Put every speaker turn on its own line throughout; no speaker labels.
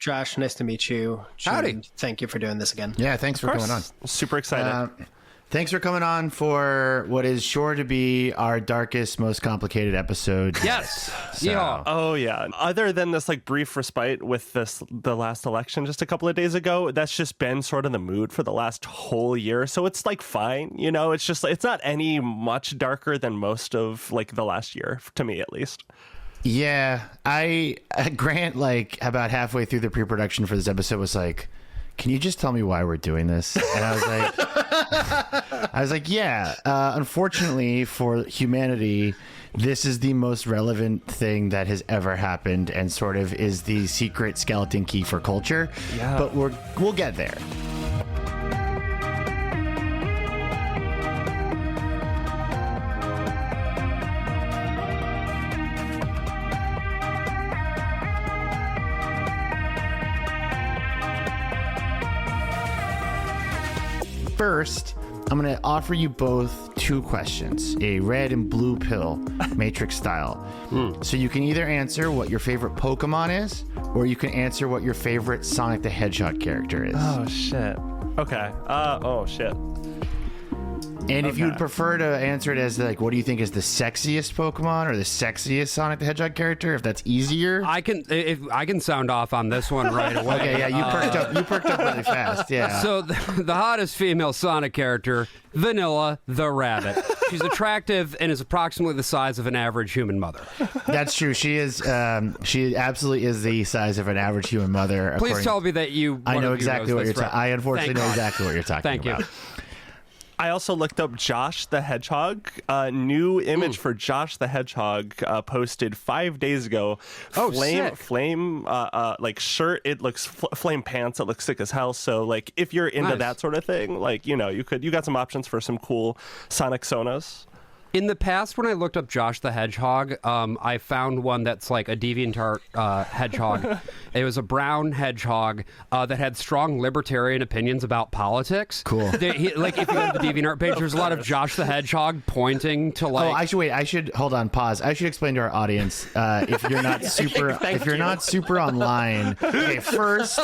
Josh, nice to meet you.
Howdy.
Thank you for doing this again.
Yeah, thanks for coming on.
Super excited.
Thanks for coming on for what is sure to be our darkest, most complicated episode.
Yes.
So,
Yeah.
Oh yeah. Other than this like brief respite with the last election just a couple of days ago, that's just been sort of the mood for the last whole year. So it's like fine, you know. It's just it's not any much darker than most of like the last year, to me at least.
Yeah, Grant, like about halfway through the pre-production for this episode, was like, "Can you just tell me why we're doing this?" And I was like, "Yeah. Unfortunately for humanity, this is the most relevant thing that has ever happened, and sort of is the secret skeleton key for culture."
Yeah.
But we'll get there. First, I'm going to offer you both two questions, a red and blue pill, Matrix style. So you can either answer what your favorite Pokemon is, or you can answer what your favorite Sonic the Hedgehog character is.
Oh shit. Okay. Oh shit.
And if you'd prefer to answer it as like, what do you think is the sexiest Pokemon or the sexiest Sonic the Hedgehog character, if that's easier?
I can sound off on this one right away.
Okay, yeah, you perked up really fast, yeah.
So the hottest female Sonic character, Vanilla the Rabbit. She's attractive and is approximately the size of an average human mother.
That's true. She is. She absolutely is the size of an average human mother.
Please tell me that you.
I know exactly what you're talking. I unfortunately know exactly what you're talking
Thank
about.
you.
I also looked up Josh the Hedgehog. New image for Josh the Hedgehog posted 5 days ago. Flame like shirt. It looks flame pants. It looks sick as hell. So like if you're into that sort of thing, like you know you got some options for some cool Sonic Sonos.
In the past, when I looked up Josh the Hedgehog, I found one that's like a DeviantArt hedgehog. It was a brown hedgehog that had strong libertarian opinions about politics.
Cool.
Like if you go to the DeviantArt page, there's a lot of Josh the Hedgehog pointing to like.
Oh, I should hold on. Pause. I should explain to our audience if you're not super not super online. Okay, first,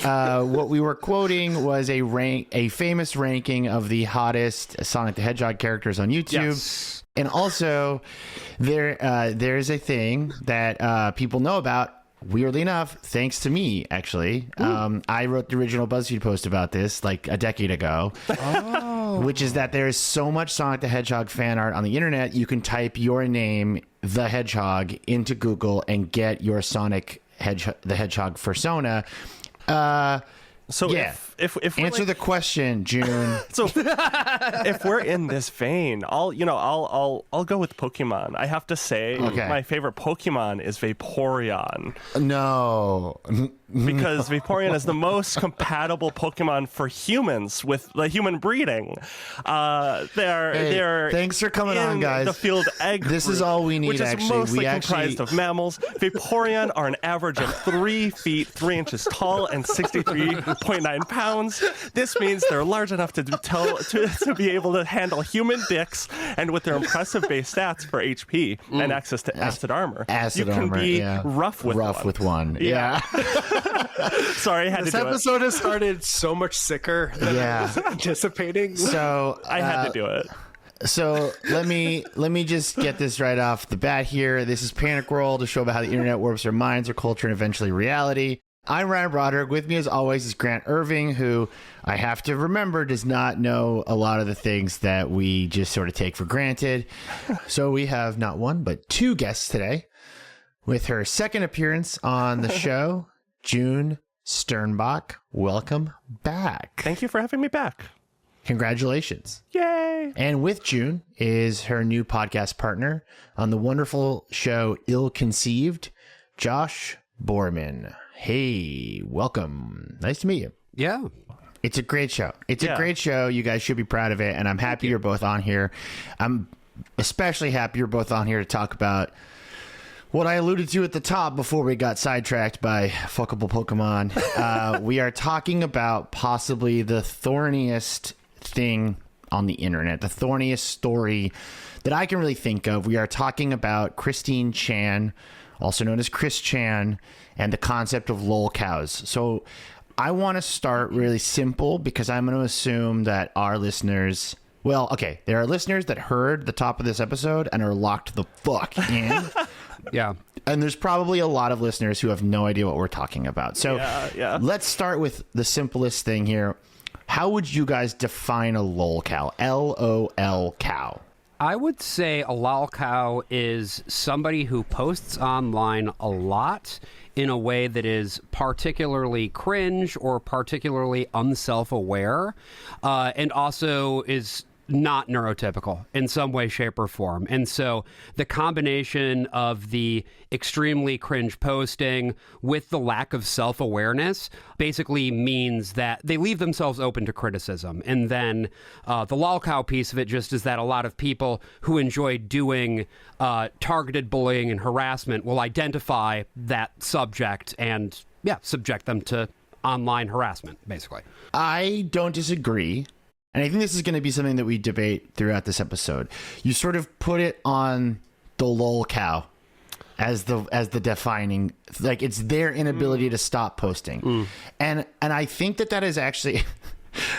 what we were quoting was a famous ranking of the hottest Sonic the Hedgehog characters on YouTube.
Yes.
And also, there's a thing that people know about, weirdly enough, thanks to me, actually. I wrote the original BuzzFeed post about this like a decade ago. Oh. Which is that there is so much Sonic the Hedgehog fan art on the internet, you can type your name, the Hedgehog, into Google and get your Sonic the Hedgehog persona.
So
yeah.
If we're
answer the question, June.
So if we're in this vein, I'll go with Pokemon. I have to say my favorite Pokemon is Vaporeon.
No.
Because Vaporeon is the most compatible Pokemon for humans with the human breeding. They're
thanks for coming on, guys.
The field egg
this
group,
is all we need,
which is
actually.
mostly comprised of mammals. Vaporeon are an average of 3 feet 3 inches tall and 63.9 pounds. This means they're large enough to be able to handle human dicks, and with their impressive base stats for HP and access to acid armor, you can be rough with one.
Yeah.
Sorry, I had to do it.
This episode has started so much sicker than I was anticipating.
So
I had to do it.
So let me just get this right off the bat here. This is Panic World, a show about how the internet warps our minds, our culture, and eventually reality. I'm Ryan Broderick. With me, as always, is Grant Irving, who I have to remember does not know a lot of the things that we just sort of take for granted. So we have not one, but two guests today. With her second appearance on the show, June Sternbach. Welcome back.
Thank you for having me back.
Congratulations.
Yay.
And with June is her new podcast partner on the wonderful show Ill Conceived, Josh Boerman. Hey, welcome. Nice to meet you.
Yeah.
It's a great show. It's a great show. You guys should be proud of it. And I'm happy you're both on here. I'm especially happy you're both on here to talk about what I alluded to at the top before we got sidetracked by fuckable Pokemon. We are talking about possibly the thorniest thing on the internet, the thorniest story that I can really think of. We are talking about Christine Chan, also known as Chris Chan, and the concept of lolcows. So I want to start really simple because I'm going to assume that our listeners, well, okay, there are listeners that heard the top of this episode and are locked the fuck in.
Yeah.
And there's probably a lot of listeners who have no idea what we're talking about. So let's start with the simplest thing here. How would you guys define a lolcow? LOL cow.
I would say a lolcow is somebody who posts online a lot in a way that is particularly cringe or particularly unself-aware, and also is not neurotypical in some way, shape, or form. And so the combination of the extremely cringe posting with the lack of self-awareness basically means that they leave themselves open to criticism. And then the lolcow piece of it just is that a lot of people who enjoy doing targeted bullying and harassment will identify that subject and, subject them to online harassment, basically.
I don't disagree. And I think this is going to be something that we debate throughout this episode. You sort of put it on the lolcow as the defining, like it's their inability to stop posting. And I think that is actually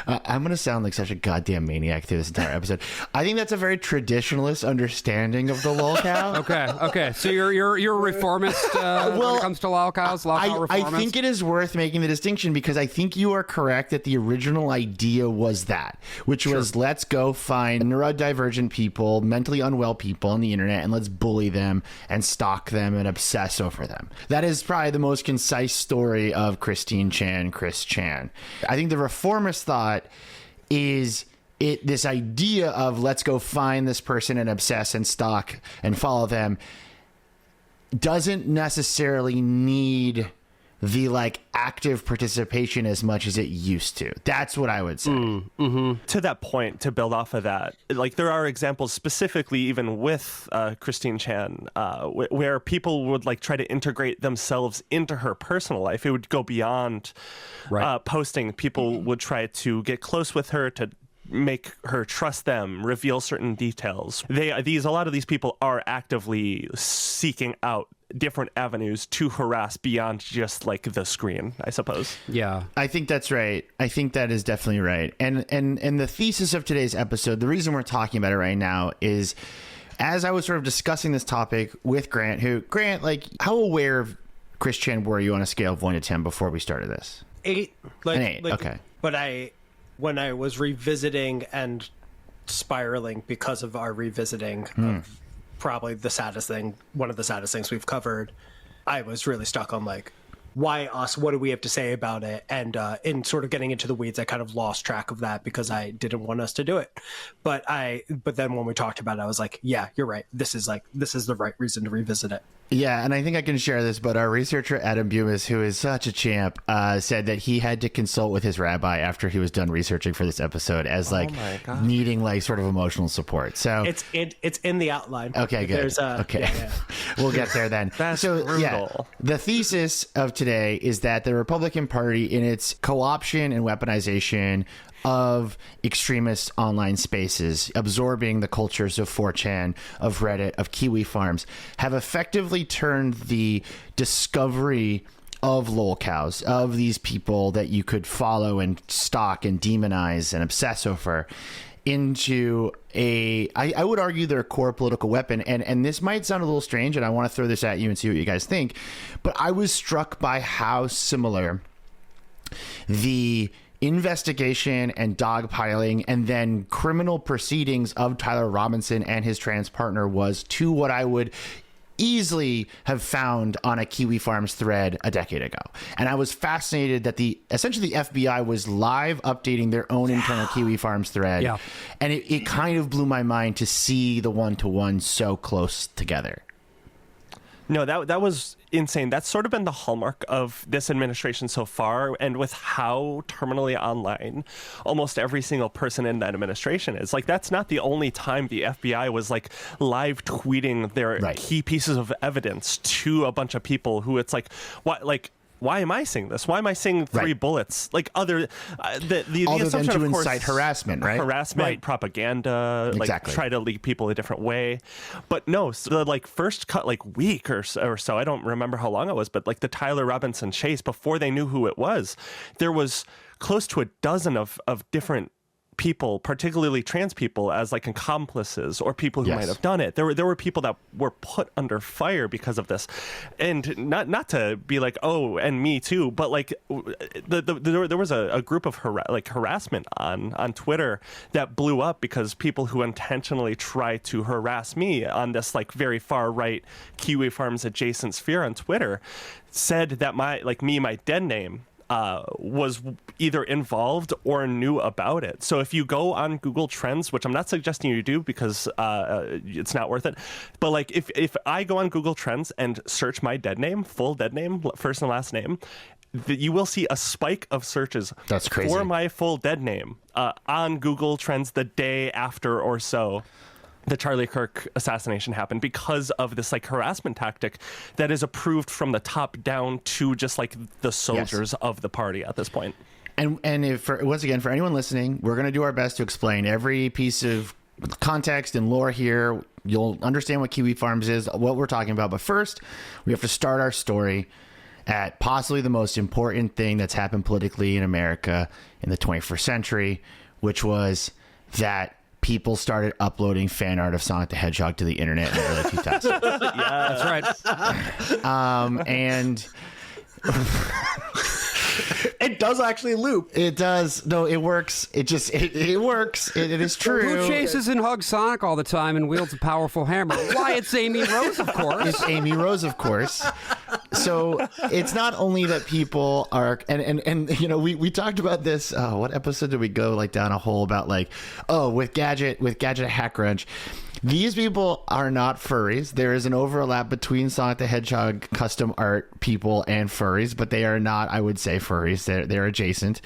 I'm going to sound like such a goddamn maniac through this entire episode. I think that's a very traditionalist understanding of the lolcow.
Okay. So you're a reformist when it comes to lolcows, lolcow reformist?
I think it is worth making the distinction because I think you are correct that the original idea was that, which was let's go find neurodivergent people, mentally unwell people on the internet, and let's bully them and stalk them and obsess over them. That is probably the most concise story of Chris Chan. I think the reformist thought is this idea of let's go find this person and obsess and stalk and follow them doesn't necessarily need the like active participation as much as it used to. That's what I would say.
To that point, to build off of that, like there are examples specifically even with Christine Chan where people would like try to integrate themselves into her personal life. It would go beyond posting. People would try to get close with her to make her trust them, reveal certain details. A lot of these people are actively seeking out different avenues to harass beyond just like the screen, I suppose.
Yeah.
I think that's right. I think that is definitely right. And the thesis of today's episode, the reason we're talking about it right now is as I was sort of discussing this topic with Grant, like how aware of Chris Chan were you on a scale of 1 to 10 before we started this?
8.
An 8. Okay.
But when I was revisiting and spiraling because of our revisiting of probably one of the saddest things we've covered, I was really stuck on like, why us? What do we have to say about it? And in sort of getting into the weeds, I kind of lost track of that because I didn't want us to do it. But then when we talked about it, I was like, yeah, you're right. This is the right reason to revisit it.
Yeah, and I think I can share this, but our researcher, Adam Bumas, who is such a champ, said that he had to consult with his rabbi after he was done researching for this episode as like needing like sort of emotional support. So
it's in the outline.
Okay, good. Okay. Yeah. We'll get there then.
That's brutal.
Yeah, the thesis of today is that the Republican Party, in its co-option and weaponization of extremist online spaces, absorbing the cultures of 4chan, of Reddit, of Kiwi Farms, have effectively turned the discovery of lolcows, of these people that you could follow and stalk and demonize and obsess over, into I would argue their core political weapon. And this might sound a little strange, and I want to throw this at you and see what you guys think, but I was struck by how similar the investigation and dogpiling and then criminal proceedings of Tyler Robinson and his trans partner was to what I would easily have found on a Kiwi Farms thread a decade ago. And I was fascinated that essentially the FBI was live updating their own internal Kiwi Farms thread. Yeah. And it kind of blew my mind to see the one-to-one so close together.
No, that was insane. That's sort of been the hallmark of this administration so far, and with how terminally online almost every single person in that administration is. Like, that's not the only time the FBI was like live tweeting their key pieces of evidence to a bunch of people who it's like, what, like, why am I seeing this? Why am I seeing three bullets? Like the assumption,
than to
of course,
incite harassment, right?
Harassment, propaganda, like try to lead people a different way. But no, so the like first cut like week or so, I don't remember how long it was, but like the Tyler Robinson chase, before they knew who it was, there was close to a dozen of different people, particularly trans people, as like accomplices or people who might have done it. There were people that were put under fire because of this, and not to be like, oh, and me too, but like there was a group of harassment on Twitter that blew up because people who intentionally try to harass me on this like very far right Kiwi Farms adjacent sphere on Twitter said that my dead name was either involved or knew about it. So if you go on Google Trends, which I'm not suggesting you do because it's not worth it, but like if I go on Google Trends and search my dead name, full dead name, first and last name, you will see a spike of searches for my full dead name on Google Trends the day after or so the Charlie Kirk assassination happened, because of this like harassment tactic that is approved from the top down to just like the soldiers of the party at this point.
And if once again, for anyone listening, we're going to do our best to explain every piece of context and lore here. You'll understand what Kiwi Farms is, what we're talking about. But first, we have to start our story at possibly the most important thing that's happened politically in America in the 21st century, which was that people started uploading fan art of Sonic the Hedgehog to the internet in the early 2000s.
Yeah, that's right.
And
it does actually loop.
It does. No, it works. It works. It is true.
Who chases and hugs Sonic all the time and wields a powerful hammer? Why, it's Amy Rose, of course.
It's Amy Rose, of course. So it's not only that people are, and you know, we talked about this. What episode did we go like down a hole about like, with Gadget Hack Wrench. These people are not furries. There is an overlap between Sonic the Hedgehog custom art people and furries, but they are not, I would say, furries. They're adjacent,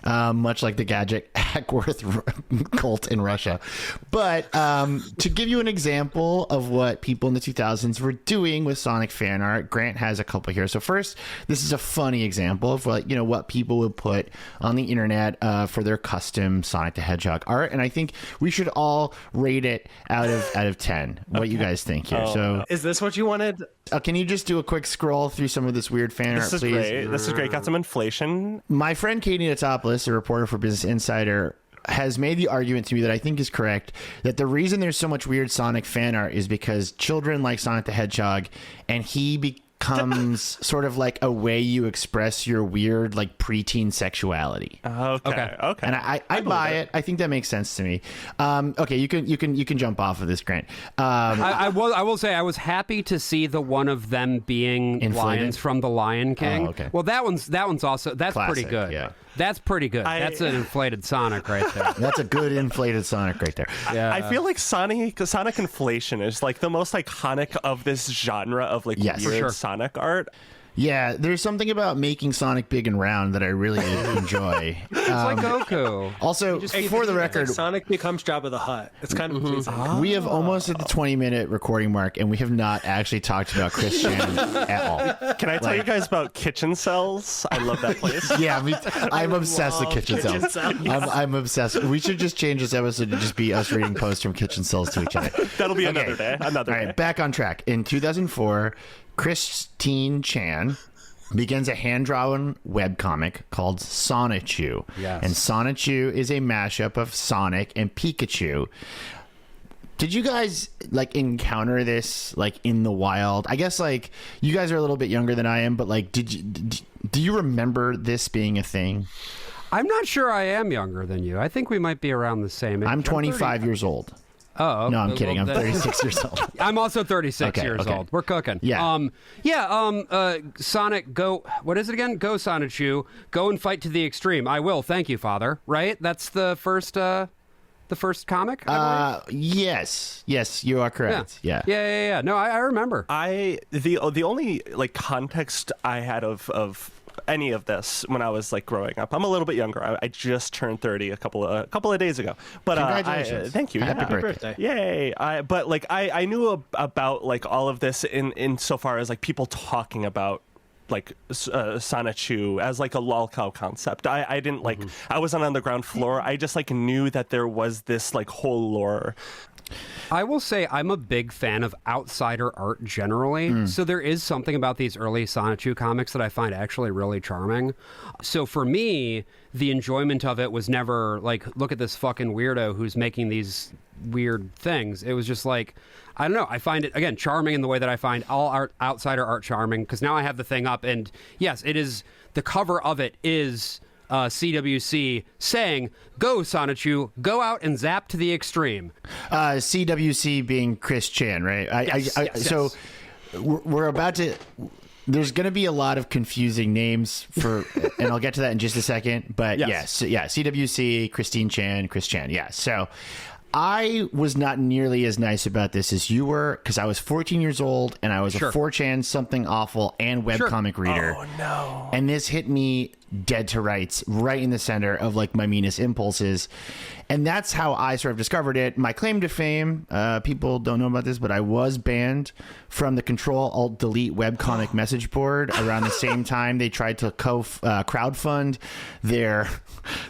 much like the Gadget Hackworth cult in Russia. But to give you an example of what people in the 2000s were doing with Sonic fan art, Grant has a couple here. So first, this is a funny example of what people would put on the internet for their custom Sonic the Hedgehog art, and I think we should all rate it out of 10. What you guys think here? So
is this what you wanted?
Can you just do a quick scroll through some of this weird fan art, please?
This is great. Got some inflation.
My friend Katie Natopoulos, a reporter for Business Insider, has made the argument to me that I think is correct, that the reason there's so much weird Sonic fan art is because children like Sonic the Hedgehog, and he becomes sort of like a way you express your weird like preteen sexuality.
Okay.
And I buy it. I think that makes sense to me. Okay, you can jump off of this, Grant.
I will say I was happy to see the one of them being
Inflated?
lions from the Lion King.
Oh, okay.
Well, that one's also
Classic,
pretty good.
yeah.
That's pretty good. That's an inflated Sonic right there.
That's a good inflated Sonic right there.
Yeah.
I feel like Sonic inflation is like the most iconic of this genre of like weird Sonic art.
Yeah, there's something about making Sonic big and round that I really enjoy.
It's like Goku.
Also, for the record,
Sonic becomes Jabba the Hutt. It's kind of pleasing.
we have almost at the 20-minute recording mark, and we have not actually talked about Chris Chan at all.
Can I tell you guys about Kitchen Cells? I love that place.
Yeah, I'm obsessed with Kitchen Cells. I'm obsessed. We should just change this episode to just be us reading posts from Kitchen Cells to each other.
That'll be another day. All right,
back on track. In 2004, Christine Chan begins a hand-drawn webcomic called Sonichu.
Yes.
And Sonichu is a mashup of Sonic and Pikachu. Did you guys like encounter this like in the wild? I guess like you guys are a little bit younger than I am, but like do you remember this being a thing?
I'm not sure I am younger than you. I think we might be around the same age.
I'm 25 years old.
Oh,
no, I'm kidding. I'm 36 years old.
I'm also 36 years old. We're cooking.
Yeah.
Sonic, go. What is it again? Go, Sonichu. Go and fight to the extreme. I will. Thank you, Father. Right? That's the first comic.
Yes, you are correct. Yeah.
No, I remember.
The only like context I had of any of this when I was like growing up. I'm a little bit younger. I just turned 30 a couple of days ago. But
congratulations!
Thank you.
Happy birthday!
Yay! But like I knew about like all of this in so far as like people talking about like Sonichu as like a lolcow concept. I didn't like, I wasn't on the ground floor. I just like knew that there was this like whole lore.
I will say I'm a big fan of outsider art generally. So there is something about these early Sonichu comics that I find actually really charming. So for me, the enjoyment of it was never like, look at this fucking weirdo who's making these weird things. It was just like, I don't know. I find it, again, charming in the way that I find all outsider art charming, because now I have the thing up, and yes, it is, the cover of it is CWC saying, "Go, Sonichu, go out and zap to the extreme."
CWC being Chris Chan, right?
Yes.
So we're about to... There's going to be a lot of confusing names for, and I'll get to that in just a second. But yes, CWC, Christine Chan, Chris Chan. Yeah. So I was not nearly as nice about this as you were, because I was 14 years old and I was a 4chan something awful and webcomic reader.
Oh no!
And this hit me dead to rights, right in the center of like my meanest impulses. And that's how I sort of discovered it. My claim to fame, people don't know about this, but I was banned from the Control-Alt-Delete webcomic message board around the same time they tried to crowdfund their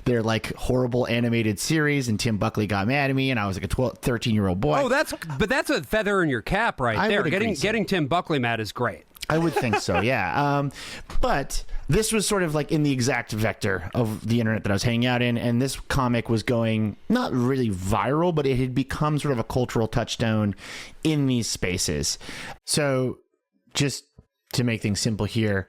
like horrible animated series, and Tim Buckley got mad at me, and I was like a 13-year-old boy.
Oh, that's a feather in your cap right there. Getting Tim Buckley mad is great.
I would think so, yeah. But this was sort of like in the exact vector of the internet that I was hanging out in, and this comic was going not really viral, but it had become sort of a cultural touchstone in these spaces. So just to make things simple here,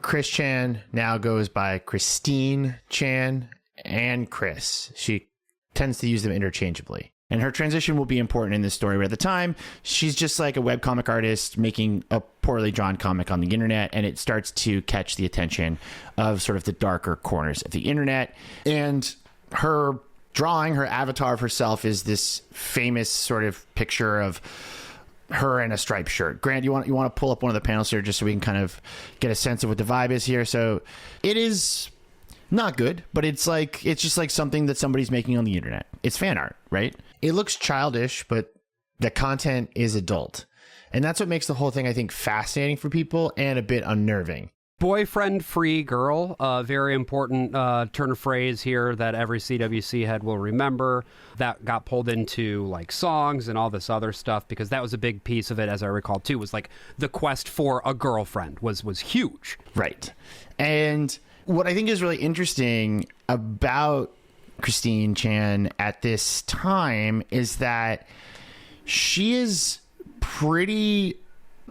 Chris Chan now goes by Christine Chan and Chris. She tends to use them interchangeably. And her transition will be important in this story, but at the time, she's just like a webcomic artist making a poorly drawn comic on the internet, and it starts to catch the attention of sort of the darker corners of the internet. And her drawing, her avatar of herself, is this famous sort of picture of her in a striped shirt. Grant, you want to pull up one of the panels here just so we can kind of get a sense of what the vibe is here. So it is not good, but it's just like something that somebody's making on the internet. It's fan art, right? It looks childish, but the content is adult. And that's what makes the whole thing, I think, fascinating for people and a bit unnerving.
Boyfriend-free girl, a very important turn of phrase here that every CWC head will remember. That got pulled into like songs and all this other stuff, because that was a big piece of it, as I recall too, was like the quest for a girlfriend was huge.
Right. And what I think is really interesting about Christine Chan at this time is that she is pretty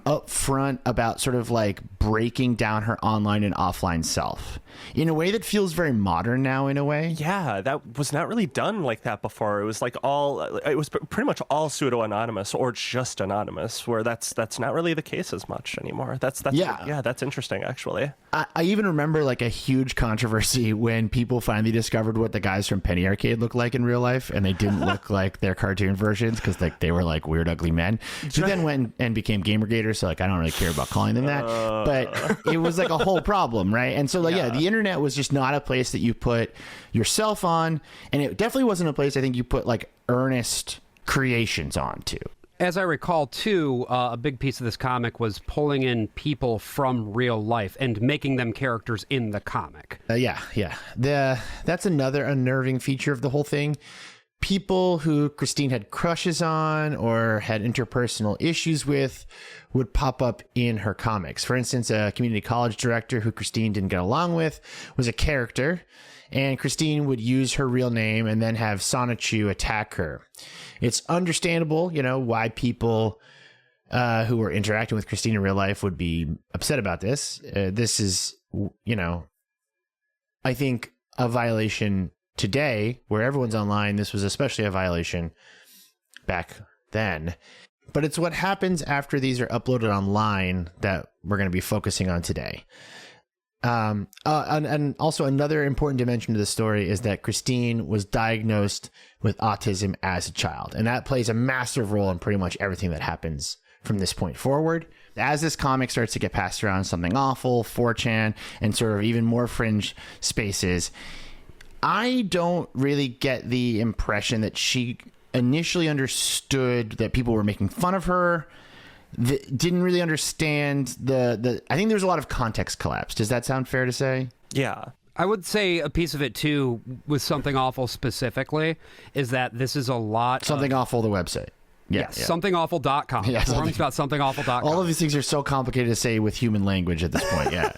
upfront about sort of like breaking down her online and offline self in a way that feels very modern now, in a way.
Yeah, that was not really done like that before. It was like it was pretty much all pseudo-anonymous or just anonymous, where that's not really the case as much anymore. That's interesting, actually.
I even remember like a huge controversy when people finally discovered what the guys from Penny Arcade looked like in real life, and they didn't look like their cartoon versions, because like they were like weird, ugly men who then went and became Gamergaters. So like I don't really care about calling them that, but it was like a whole problem, right? And so like the internet was just not a place that you put yourself on, and it definitely wasn't a place I think you put like earnest creations onto.
As I recall, too, a big piece of this comic was pulling in people from real life and making them characters in the comic. That's another unnerving feature of the whole thing. People who Christine had crushes on or had interpersonal issues with would pop up in her comics. For instance, a community college director who Christine didn't get along with was a character, and Christine would use her real name and then have Sonichu attack her. It's understandable, why people who were interacting with Christine in real life would be upset about this. This is, I think, a violation today, where everyone's online. This was especially a violation back then. But it's what happens after these are uploaded online that we're going to be focusing on today. And also another important dimension to the story is that Christine was diagnosed with autism as a child, and that plays a massive role in pretty much everything that happens from this point forward. As this comic starts to get passed around Something Awful, 4chan, and sort of even more fringe spaces, I don't really get the impression that she initially understood that people were making fun of her,
didn't really understand the. I think there's a lot of context collapse. Does that sound fair to say?
Yeah.
I would say a piece of it, too, with Something Awful specifically, is that this is a lot
Something Awful, the website.
Yes, somethingawful.com.
Yeah,
Forums.somethingawful.com.
All of these things are so complicated to say with human language at this point. Yeah.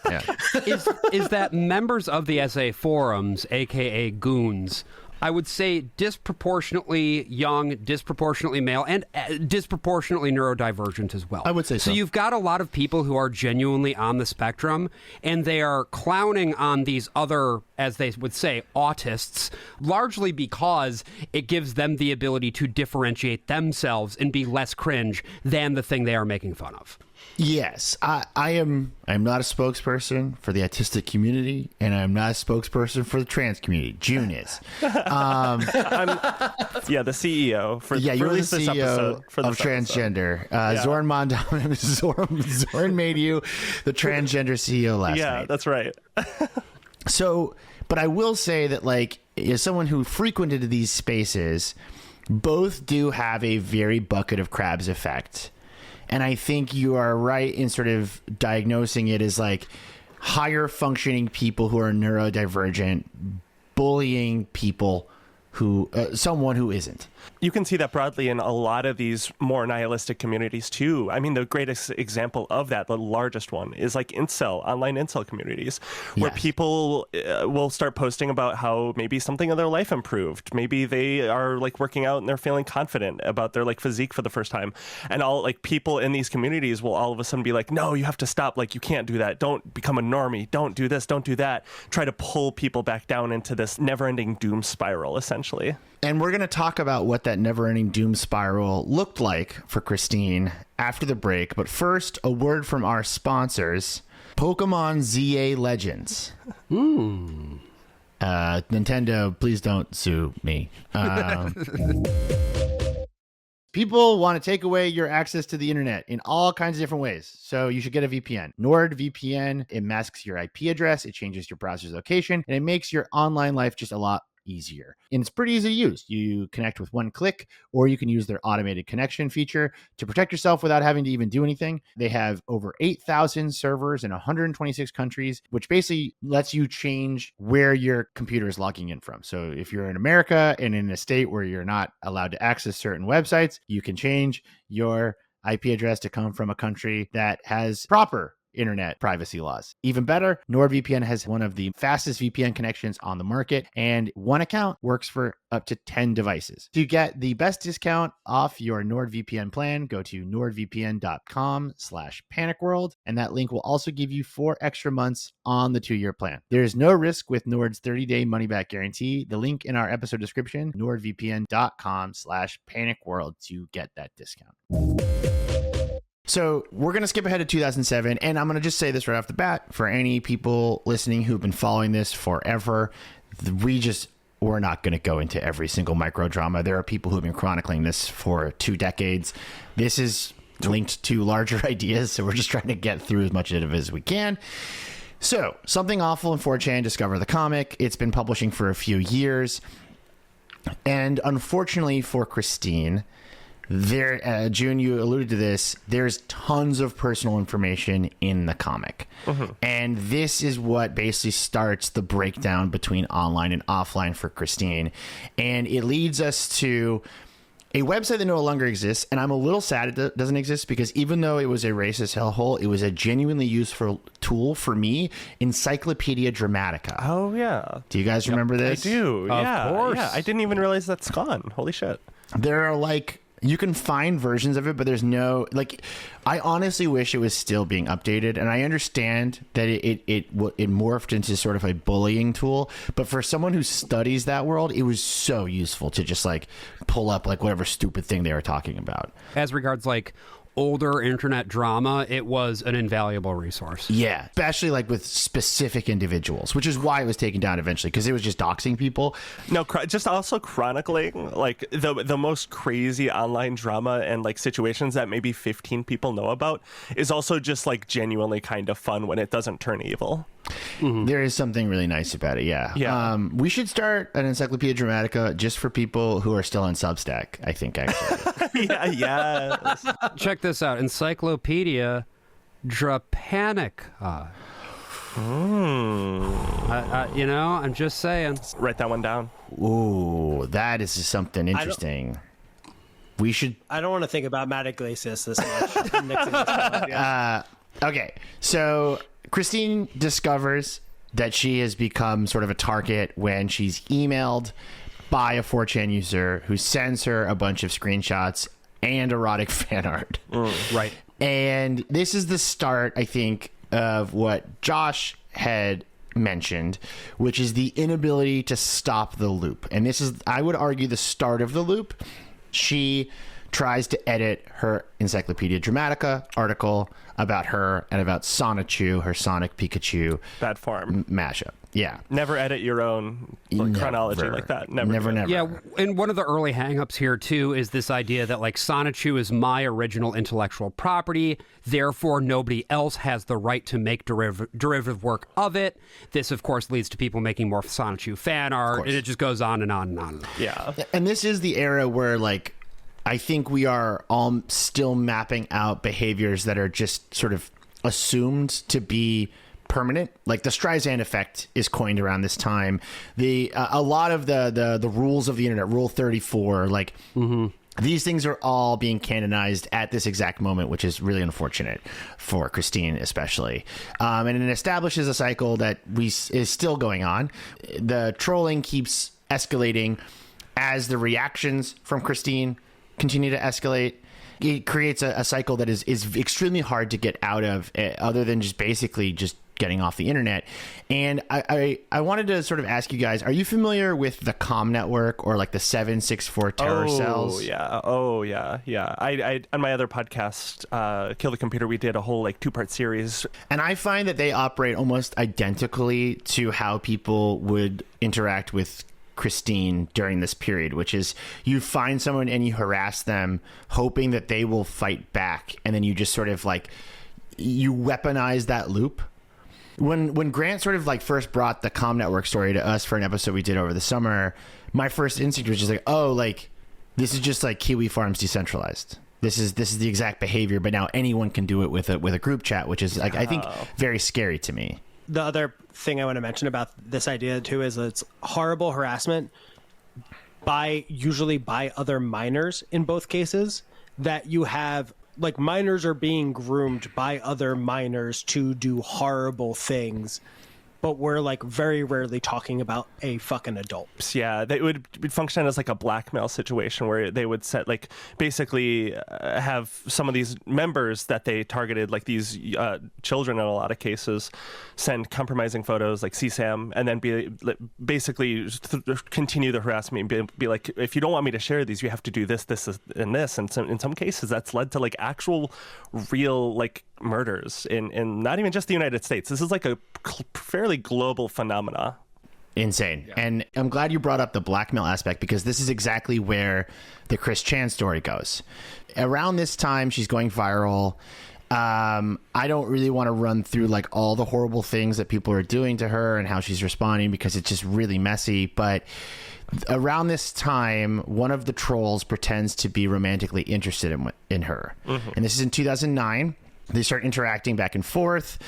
is that members of the SA forums, a.k.a. goons, I would say disproportionately young, disproportionately male, and disproportionately neurodivergent as well.
I would say so.
So you've got a lot of people who are genuinely on the spectrum, and they are clowning on these other, as they would say, autists, largely because it gives them the ability to differentiate themselves and be less cringe than the thing they are making fun of.
Yes, I'm not a spokesperson for the autistic community, and I'm not a spokesperson for the trans community. June is.
The CEO for
you're the
this
CEO
episode for
of
this
transgender. Zorn Mondam, Zorn made you the transgender CEO last night.
Yeah, that's right.
So, but I will say that, like, as someone who frequented these spaces, both do have a very bucket of crabs effect. And I think you are right in sort of diagnosing it as like higher functioning people who are neurodivergent bullying people who someone who isn't.
You can see that broadly in a lot of these more nihilistic communities too. I mean, the greatest example of that, the largest one, is like online incel communities, where people will start posting about how maybe something in their life improved. Maybe they are like working out and they're feeling confident about their like physique for the first time. And all like people in these communities will all of a sudden be like, no, you have to stop. Like, you can't do that. Don't become a normie. Don't do this. Don't do that. Try to pull people back down into this never ending doom spiral, essentially.
And we're going to talk about what that never-ending doom spiral looked like for Christine after the break. But first, a word from our sponsors, Pokemon ZA Legends. Nintendo, please don't sue me. People want to take away your access to the internet in all kinds of different ways. So you should get a VPN. NordVPN, it masks your IP address, it changes your browser's location, and it makes your online life just a lot easier. And it's pretty easy to use. You connect with one click, or you can use their automated connection feature to protect yourself without having to even do anything. They have over 8,000 servers in 126 countries, which basically lets you change where your computer is logging in from. So if you're in America and in a state where you're not allowed to access certain websites, you can change your IP address to come from a country that has proper internet privacy laws. Even better, NordVPN has one of the fastest VPN connections on the market, and one account works for up to 10 devices. To get the best discount off your NordVPN plan, go to nordvpn.com/panicworld, and that link will also give you 4 extra months on the 2-year plan. There is no risk with Nord's 30-day money-back guarantee. The link in our episode description, nordvpn.com/panicworld to get that discount. So we're going to skip ahead to 2007, and I'm going to just say this right off the bat for any people listening who've been following this forever. We're not going to go into every single micro drama. There are people who've been chronicling this for 2 decades. This is linked to larger ideas, so we're just trying to get through as much of it as we can. So, Something Awful and 4chan discover the comic. It's been publishing for a few years. And unfortunately for Christine, June, you alluded to this, there's tons of personal information in the comic. And this is what basically starts the breakdown between online and offline for Christine. And it leads us to a website that no longer exists. And I'm a little sad it doesn't exist, because even though it was a racist hellhole, it was a genuinely useful tool for me. Encyclopedia Dramatica.
Oh, yeah.
Do you guys remember this?
I do.
Of course.
Yeah. I didn't even realize that's gone. Holy shit.
There are you can find versions of it, but there's no, I honestly wish it was still being updated. And I understand that it morphed into sort of a bullying tool. But for someone who studies that world, it was so useful to just pull up whatever stupid thing they were talking about.
As regards older internet drama, it was an invaluable resource.
Yeah, especially with specific individuals, which is why it was taken down eventually, because it was just doxing people.
No, just also chronicling the most crazy online drama and situations that maybe 15 people know about is also just genuinely kind of fun when it doesn't turn evil.
There is something really nice about it. Yeah. We should start an Encyclopedia Dramatica just for people who are still on Substack, I think, actually.
Yes.
Check this out. Encyclopedia Dramatica. I'm just saying.
Write that one down.
Ooh, that is something interesting. We should.
I don't want to think about Matt Iglesias this much. I'm nixing this one, yeah.
Okay, so Christine discovers that she has become sort of a target when she's emailed by a 4chan user who sends her a bunch of screenshots and erotic fan art.
Right.
And this is the start, I think, of what Josh had mentioned, which is the inability to stop the loop. And this is, I would argue, the start of the loop. She tries to edit her Encyclopedia Dramatica article about her and about Sonichu, her Sonic Pikachu
Bad form
mashup. Yeah.
Never edit your own chronology like that. Never.
Yeah, and one of the early hangups here, too, is this idea that, like, Sonichu is my original intellectual property, therefore nobody else has the right to make derivative work of it. This, of course, leads to people making more Sonichu fan art, and it just goes on and on and on.
Yeah.
And this is the era where, like, I think we are all still mapping out behaviors that are just sort of assumed to be permanent. Like the Streisand effect is coined around this time. A lot of the rules of the internet, Rule 34, like these things are all being canonized at this exact moment, which is really unfortunate for Christine, especially. And it establishes a cycle that is still going on. The trolling keeps escalating as the reactions from Christine continue to escalate. It creates a cycle that is extremely hard to get out of, other than just basically just getting off the internet. And I wanted to sort of ask you guys, are you familiar with the COM network or like the 764 terror cells?
Yeah. I on my other podcast, Kill the Computer, we did a whole like 2-part series.
And I find that they operate almost identically to how people would interact with Christine during this period, which is you find someone and you harass them hoping that they will fight back, and then you just sort of like you weaponize that loop. When Grant sort of like first brought the COM network story to us for an episode we did over the summer, my first instinct was just like, oh, like this is just like Kiwi Farms decentralized. This is the exact behavior, but now anyone can do it with a group chat, which is like I think very scary to me.
The other thing I want to mention about this idea too is that it's horrible harassment usually by other minors in both cases, that you have like minors are being groomed by other minors to do horrible things, but we're like very rarely talking about a fucking adult.
Yeah, they would function as like a blackmail situation where they would set like basically have some of these members that they targeted, like these children in a lot of cases, send compromising photos like CSAM, and then basically continue the harassment and be like, if you don't want me to share these, you have to do this, this, and this. And so in some cases, that's led to like actual real like murders in not even just the United States. This is like a fairly global phenomena.
Insane. Yeah. And I'm glad you brought up the blackmail aspect, because this is exactly where the Chris Chan story goes. Around this time, she's going viral. I don't really want to run through like all the horrible things that people are doing to her and how she's responding, because it's just really messy. But around this time, one of the trolls pretends to be romantically interested in her. And this is in 2009. They start interacting back and forth.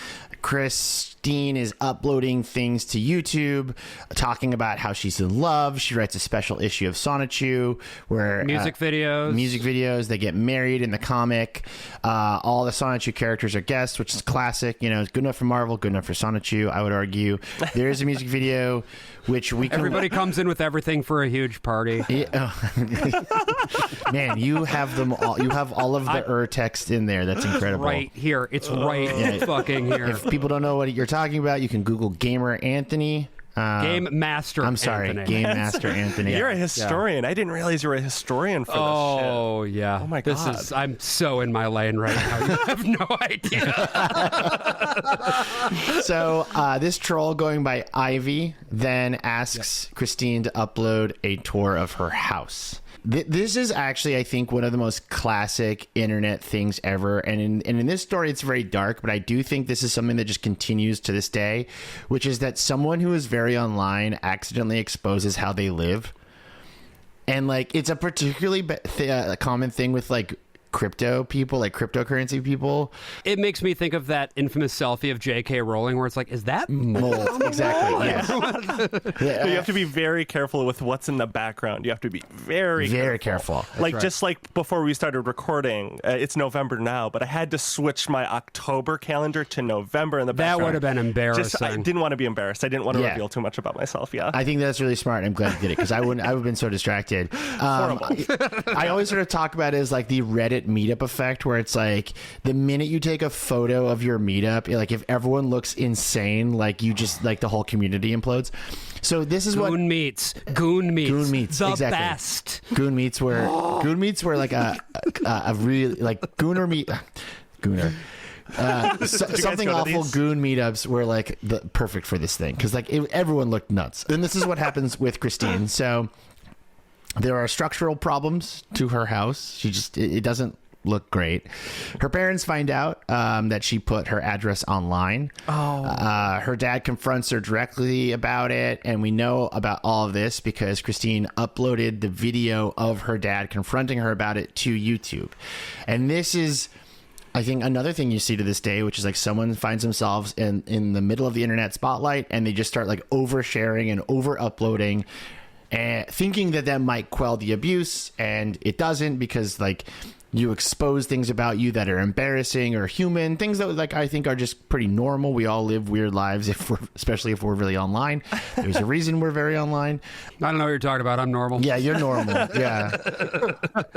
Christine is uploading things to YouTube, talking about how she's in love. She writes a special issue of Sonichu where
music videos. They get married in the comic. All the Sonichu characters are guests, which is classic. You know, it's good enough for Marvel, good enough for Sonichu, I would argue. There is a music video, which we can... Everybody comes in with everything for a huge party.
Yeah. Man, you have them all. You have all of the text in there. That's incredible.
Right here. It's right fucking here.
If people don't know what you're talking about, you can Google Gamer Anthony.
Game Master
I'm sorry,
Anthony.
Game Master Anthony.
You're a historian. I didn't realize you were a historian for this shit.
Oh, yeah.
Oh, my God.
I'm so in my lane right now. You have no idea.
So this troll going by Ivy then asks Christine to upload a tour of her house. This is actually, I think, one of the most classic internet things ever. And in this story, it's very dark, but I do think this is something that just continues to this day, which is that someone who is very online accidentally exposes how they live. And like it's a particularly common thing with like crypto people, like cryptocurrency people.
It makes me think of that infamous selfie of J.K. Rowling where it's like, is that mold?
Exactly. Yes.
You have to be very careful with what's in the background. You have to be very
careful.
Like
right.
just like before we started recording, it's November now, but I had to switch my October calendar to November in the background.
That would have been embarrassing.
I didn't want to be embarrassed. I didn't want to reveal too much about myself. Yeah.
I think that's really smart. I'm glad you did it because I would have been so distracted. I always sort of talk about it as like the Reddit meetup effect, where it's like the minute you take a photo of your meetup, like if everyone looks insane, like you just like the whole community implodes. So this is
Goon meets. Goon meets. The
exactly.
best.
Goon meets were like a really like Gooner meet. Gooner. Something awful goon meetups were like the perfect for this thing because like everyone looked nuts. And this is what happens with Christine. So there are structural problems to her house. She just it doesn't look great. Her parents find out that she put her address online. Her dad confronts her directly about it, and we know about all of this because Christine uploaded the video of her dad confronting her about it to YouTube. And this is, I think, another thing you see to this day, which is like someone finds themselves in the middle of the internet spotlight and they just start like oversharing and over uploading and thinking that might quell the abuse, and it doesn't, because like you expose things about you that are embarrassing or human, things that like I think are just pretty normal. We all live weird lives, especially if we're really online. There's a reason we're very online.
I don't know what you're talking about. I'm normal.
Yeah, you're normal. Yeah,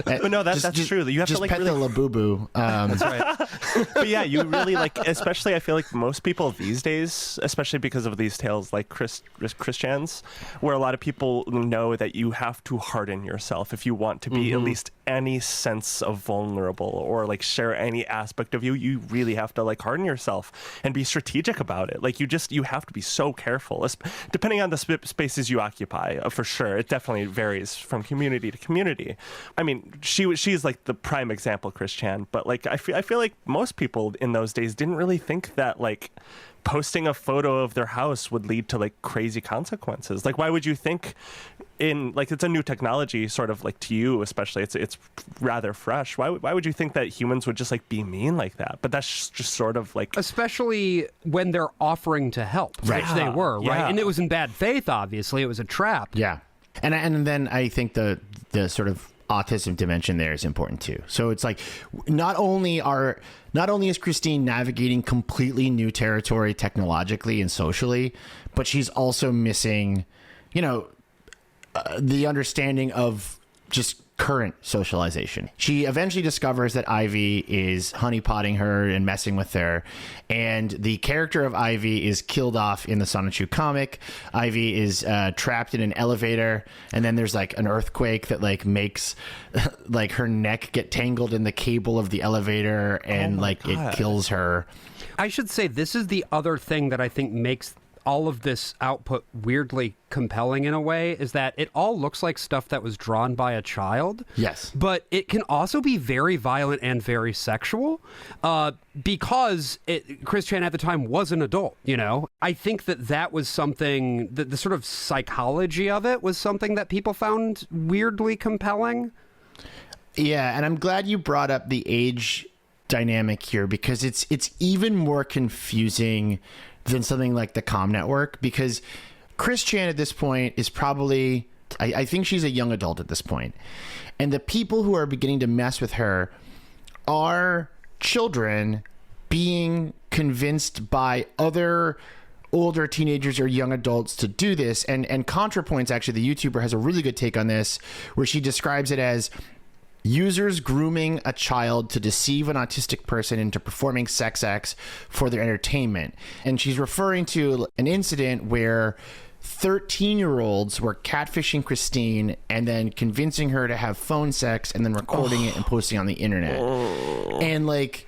but no, that's true. You have
just
to like
pet
really...
the labubu.
That's right.
But yeah, you really like, especially I feel like most people these days, especially because of these tales like Christians, where a lot of people know that you have to harden yourself if you want to be at least any sense of vulnerable or like share any aspect of you really have to like harden yourself and be strategic about it. Like you have to be so careful, depending on the spaces you occupy, for sure. It definitely varies from community to community. I mean, she's like the prime example, Christian, but like I feel like most people in those days didn't really think that like posting a photo of their house would lead to like crazy consequences. Like, why would you think in like, it's a new technology sort of like to you, especially it's rather fresh. Why would you think that humans would just like be mean like that? But that's just sort of like,
especially when they're offering to help,
right.
Which they were, right?
Yeah.
And it was in bad faith, obviously. It was a trap.
Yeah. And then I think the sort of autism dimension there is important too. So it's like not only is Christine navigating completely new territory technologically and socially, but she's also missing, the understanding of just current socialization. She eventually discovers that Ivy is honeypotting her and messing with her, and the character of Ivy is killed off in the Sonichu comic. Ivy is trapped in an elevator, and then there's like an earthquake that like makes like her neck get tangled in the cable of the elevator, and it kills her.
I should say this is the other thing that I think makes all of this output weirdly compelling in a way, is that it all looks like stuff that was drawn by a child.
Yes.
But it can also be very violent and very sexual because Christian at the time was an adult, I think that was something, that the sort of psychology of it was something that people found weirdly compelling.
Yeah, and I'm glad you brought up the age dynamic here, because it's even more confusing than something like the comm network, because Christian at this point is probably, I think she's a young adult at this point, and the people who are beginning to mess with her are children being convinced by other older teenagers or young adults to do this. And ContraPoints, actually, the YouTuber, has a really good take on this, where she describes it as users grooming a child to deceive an autistic person into performing sex acts for their entertainment. And she's referring to an incident where 13-year-olds were catfishing Christine and then convincing her to have phone sex and then recording it and posting on the internet. And like,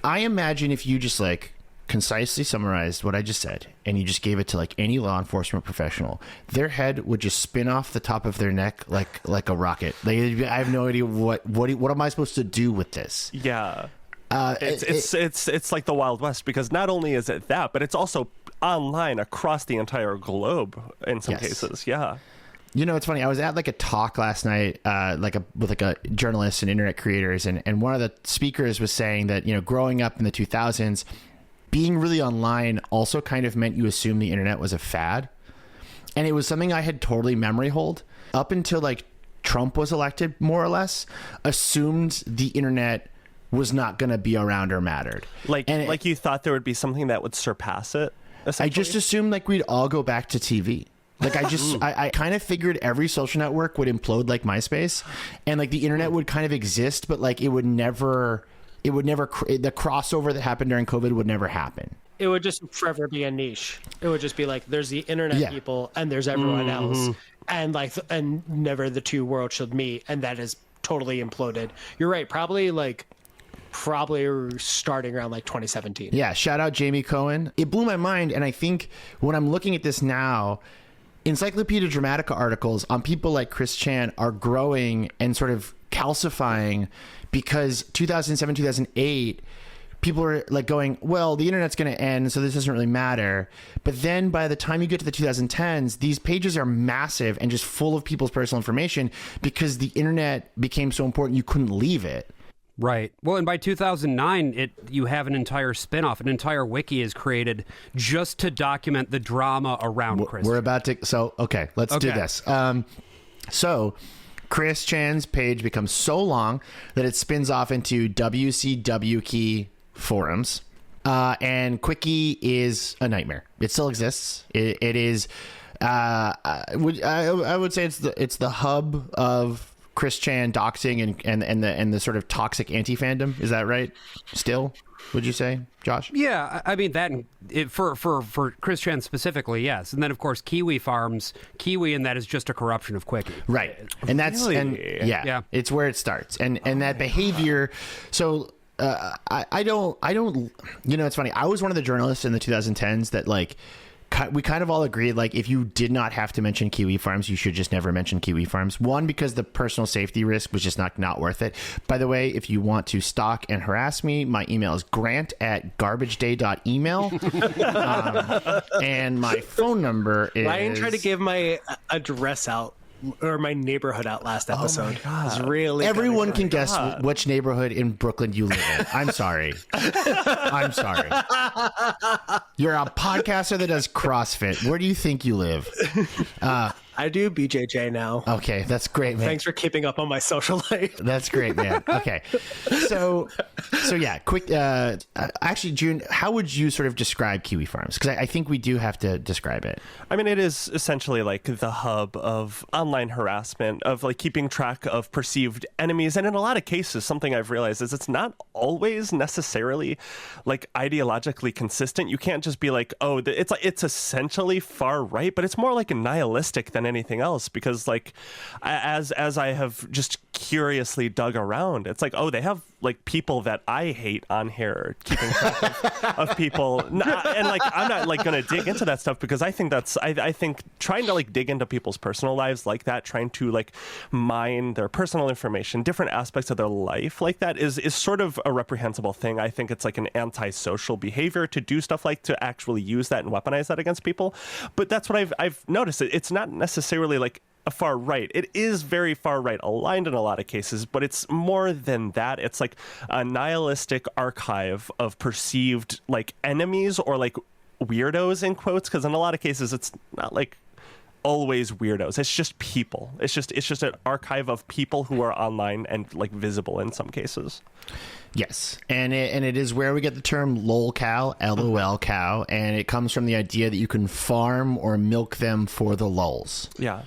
I imagine if you just like concisely summarized what I just said and you just gave it to like any law enforcement professional, their head would just spin off the top of their neck like a rocket. Like, I have no idea what am I supposed to do with this?
Yeah. It's like the Wild West, because not only is it that, but it's also online across the entire globe in some cases. Yeah.
It's funny. I was at like a talk last night, with a journalist and internet creators, and one of the speakers was saying that, growing up in the 2000s, being really online also kind of meant you assumed the internet was a fad. And it was something I had totally memory hold up until like Trump was elected, more or less, assumed the internet was not going to be around or mattered.
Like you thought there would be something that would surpass it.
I just assumed like we'd all go back to TV. Like I kind of figured every social network would implode like MySpace, and like the internet would kind of exist, but like it would never, the crossover that happened during COVID would never happen.
It would just forever be a niche. It would just be like, there's the internet people and there's everyone else. And never the two worlds should meet. And that is totally imploded. You're right. Probably starting around like 2017.
Yeah. Shout out Jamie Cohen. It blew my mind. And I think when I'm looking at this now, Encyclopedia Dramatica articles on people like Chris Chan are growing and sort of calcifying because 2007, 2008, people are like going, well, the internet's going to end, so this doesn't really matter. But then by the time you get to the 2010s, these pages are massive and just full of people's personal information because the internet became so important you couldn't leave it.
Right. Well, and by 2009, you have an entire spin-off. An entire wiki is created just to document the drama around Chris.
We're about to... So, okay, let's do this. So, Chris Chan's page becomes so long that it spins off into CWCki forums. And Quickie is a nightmare. It still exists. It is... I would say it's the hub of Chris Chan doxing and the sort of toxic anti-fandom. Is that right? Still, would you say, Josh?
Yeah, I mean for Chris Chan specifically, yes. And then of course Kiwi Farms, Kiwi, and that is just a corruption of Quickie.
Right. And that's
Really?
yeah, it's where it starts. And that behavior. So I don't it's funny. I was one of the journalists in the 2010s that like we kind of all agreed, like, if you did not have to mention Kiwi Farms, you should just never mention Kiwi Farms. One, because the personal safety risk was just not worth it. By the way, if you want to stalk and harass me, my email is grant@garbageday.email. And my phone number is...
Ryan tried to give my address out, or my neighborhood out last episode. Oh my God. Really
everyone can guess which neighborhood in Brooklyn you live in. I'm sorry. I'm sorry. You're a podcaster that does CrossFit. Where do you think you live?
I do BJJ now.
Okay, that's great, man.
Thanks for keeping up on my social life.
That's great, man. Okay. So yeah, quick. Actually, June, how would you sort of describe Kiwi Farms? Because I think we do have to describe it.
I mean, it is essentially like the hub of online harassment, of like keeping track of perceived enemies. And in a lot of cases, something I've realized is it's not always necessarily like ideologically consistent. You can't just be like, oh, it's essentially far right, but it's more like nihilistic than anything else, because like as I have just curiously dug around, it's like, oh, they have like people that I hate on here keeping track of people, and like I'm not like gonna dig into that stuff because I think I think trying to like dig into people's personal lives like that, trying to like mine their personal information, different aspects of their life like that is sort of a reprehensible thing. I think it's like an antisocial behavior to do stuff like to actually use that and weaponize that against people. But that's what I've noticed. It's not necessarily like a far right. It is very far right aligned in a lot of cases, but it's more than that. It's like a nihilistic archive of perceived like enemies or like weirdos in quotes, because in a lot of cases it's not like always weirdos. It's just people. It's just an archive of people who are online and like visible in some cases.
Yes, and it is where we get the term lolcow, LOL cow, and it comes from the idea that you can farm or milk them for the lulz.
Yeah.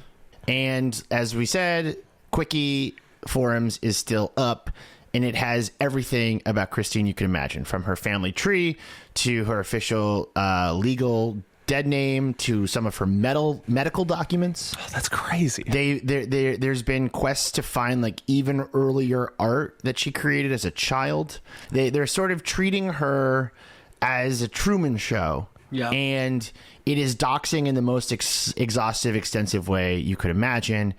And as we said, Quickie Forums is still up, and it has everything about Christine you can imagine, from her family tree to her official legal dead name to some of her medical documents.
Oh, that's crazy.
There's been quests to find like even earlier art that she created as a child. They're sort of treating her as a Truman Show.
Yeah.
And it is doxing in the most exhaustive, extensive way you could imagine.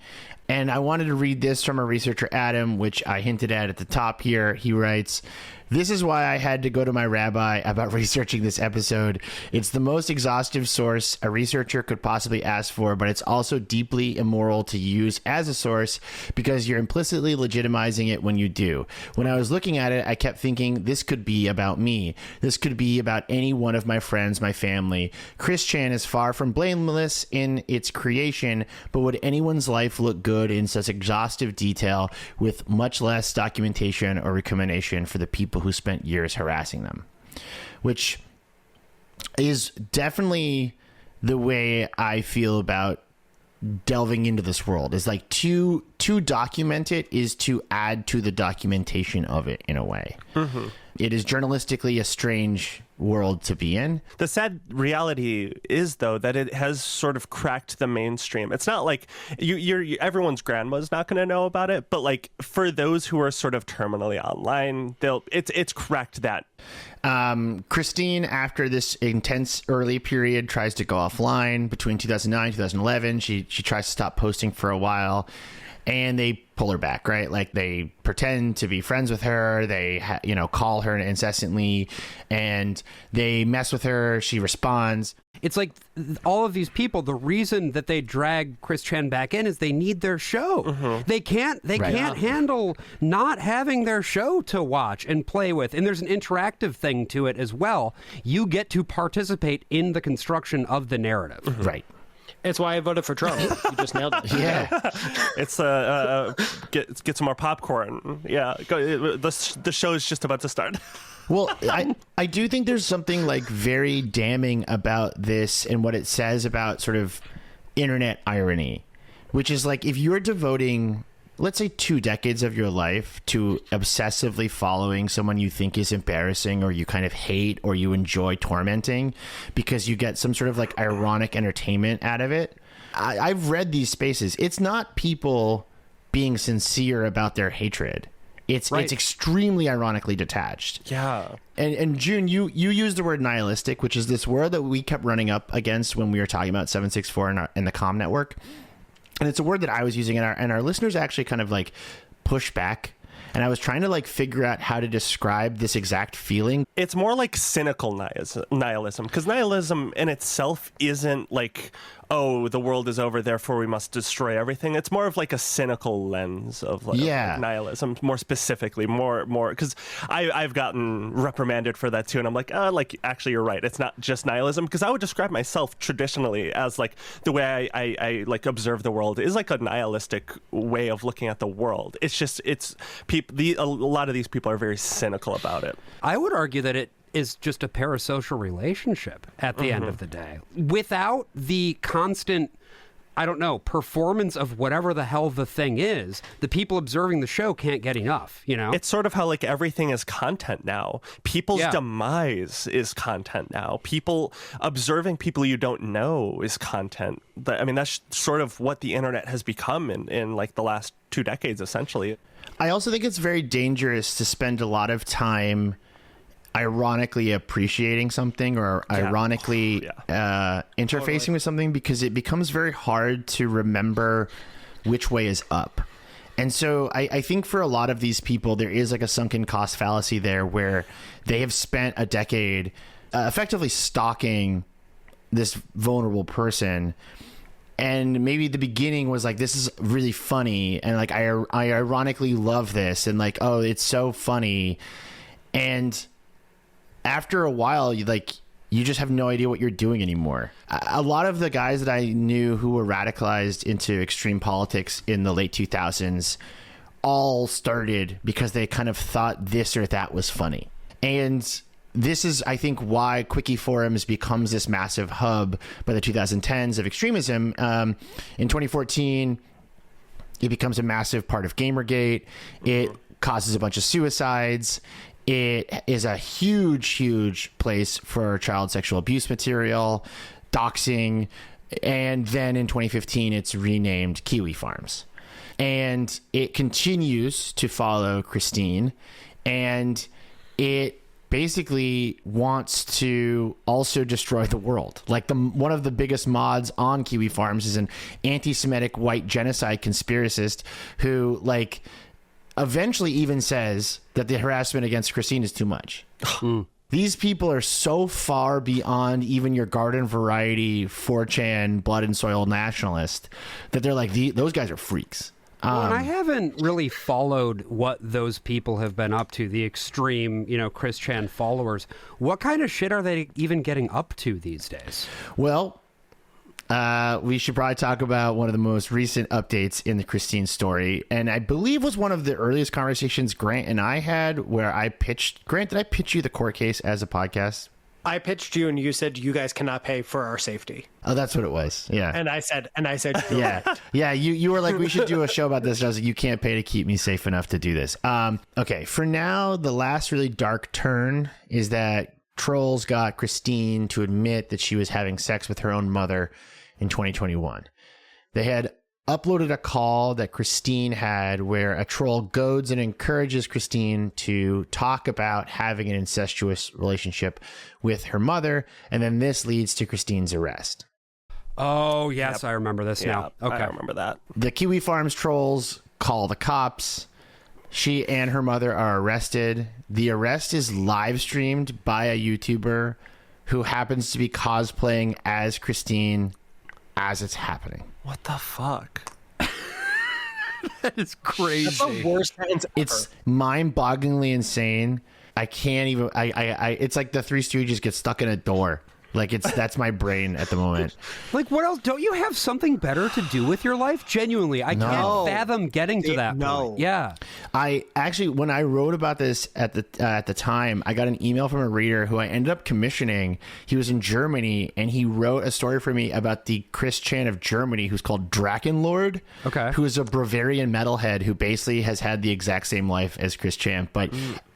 And I wanted to read this from a researcher, Adam, which I hinted at the top here. He writes, This is why I had to go to my rabbi about researching this episode. It's the most exhaustive source a researcher could possibly ask for, but it's also deeply immoral to use as a source because you're implicitly legitimizing it when you do. When I was looking at it, I kept thinking, this could be about me. This could be about any one of my friends, my family. Chris Chan is far from blameless in its creation, but would anyone's life look good in such exhaustive detail with much less documentation or recrimination for the people who spent years harassing them? Which is definitely the way I feel about delving into this world. Is like to document it is to add to the documentation of it in a way. Mm-hmm. It is journalistically a strange world to be in.
The sad reality is, though, that it has sort of cracked the mainstream. It's not like everyone's grandma's not going to know about it, but like for those who are sort of terminally online, it's cracked that.
Christine, after this intense early period, tries to go offline between 2009 2011. She tries to stop posting for a while, and they pull her back, right? Like they pretend to be friends with her. They, call her incessantly, and they mess with her. She responds.
It's like all of these people, the reason that they drag Chris Chan back in is they need their show. Mm-hmm. They can't handle not having their show to watch and play with. And there's an interactive thing to it as well. You get to participate in the construction of the narrative.
Mm-hmm. Right.
It's why I voted for Trump. You just nailed it.
Yeah.
It's get some more popcorn. Yeah. The show is just about to start.
Well, I do think there's something like very damning about this and what it says about sort of internet irony, which is like if you're devoting, let's say, 2 decades of your life to obsessively following someone you think is embarrassing or you kind of hate or you enjoy tormenting because you get some sort of like ironic entertainment out of it. I've read these spaces. It's not people being sincere about their hatred. It's extremely ironically detached.
Yeah.
And June, you used the word nihilistic, which is this word that we kept running up against when we were talking about 764 in the comm network. And it's a word that I was using, and our listeners actually kind of like push back. And I was trying to like figure out how to describe this exact feeling.
It's more like cynical nihilism, because nihilism in itself isn't like, oh, the world is over, therefore we must destroy everything. It's more of like a cynical lens of like of nihilism, more specifically, more because I've gotten reprimanded for that too, and I'm like actually you're right. It's not just nihilism, because I would describe myself traditionally as like the way I like observe the world is like a nihilistic way of looking at the world. It's just a lot of these people are very cynical about it.
I would argue that it is just a parasocial relationship at the end of the day. Without the constant, performance of whatever the hell the thing is, the people observing the show can't get enough,
It's sort of how like everything is content now. People's demise is content now. Observing people you don't know is content. That's sort of what the internet has become in like the last 2 decades, essentially.
I also think it's very dangerous to spend a lot of time ironically appreciating something or ironically interfacing with something, because it becomes very hard to remember which way is up. And so I think for a lot of these people, there is like a sunken cost fallacy there where they have spent a decade effectively stalking this vulnerable person. And maybe the beginning was like, this is really funny. And like, I ironically love this. And like, oh, it's so funny. And after a while, you just have no idea what you're doing anymore. A lot of the guys that I knew who were radicalized into extreme politics in the late 2000s all started because they kind of thought this or that was funny. And this is, I think, why Kiwifarms becomes this massive hub by the 2010s of extremism. In 2014, it becomes a massive part of Gamergate. It causes a bunch of suicides. It is a huge place for child sexual abuse material, doxing, and then in 2015, it's renamed Kiwi Farms. And it continues to follow Christine, and it basically wants to also destroy the world. Like one of the biggest mods on Kiwi Farms is an anti-Semitic white genocide conspiracist who eventually even says that the harassment against Christine is too much. These people are so far beyond even your garden variety 4chan blood and soil nationalist that they're like, those guys are freaks.
Well, and I haven't really followed what those people have been up to, the extreme, Chris Chan followers. What kind of shit are they even getting up to these days?
Well, we should probably talk about one of the most recent updates in the Christine story. And I believe was one of the earliest conversations Grant and I had where I pitched... Grant, did I pitch you the court case as a podcast?
I pitched you and you said you guys cannot pay for our safety.
Oh, that's what it was. Yeah.
And I said,
yeah. Yeah. You were like, we should do a show about this. And I was like, you can't pay to keep me safe enough to do this. Okay. For now, the last really dark turn is that trolls got Christine to admit that she was having sex with her own mother in 2021. They had uploaded a call that Christine had where a troll goads and encourages Christine to talk about having an incestuous relationship with her mother, and then this leads to Christine's arrest.
Oh, yes, I remember this now. Okay.
I remember that.
The Kiwi Farms trolls call the cops. She and her mother are arrested. The arrest is live streamed by a YouTuber who happens to be cosplaying as Christine as it's happening.
What the fuck?
That is crazy.
That's the worst sentence ever.
It's mind-bogglingly insane. I can't even. I. It's like the Three Stooges get stuck in a door. Like that's my brain at the moment.
Like, what else? Don't you have something better to do with your life? Genuinely, I can't fathom getting to that point. Yeah.
I actually, when I wrote about this at the time, I got an email from a reader who I ended up commissioning. He was in Germany, and he wrote a story for me about the Chris Chan of Germany, who's called Drakenlord.
Okay.
Who is a Bavarian metalhead who basically has had the exact same life as Chris Chan, but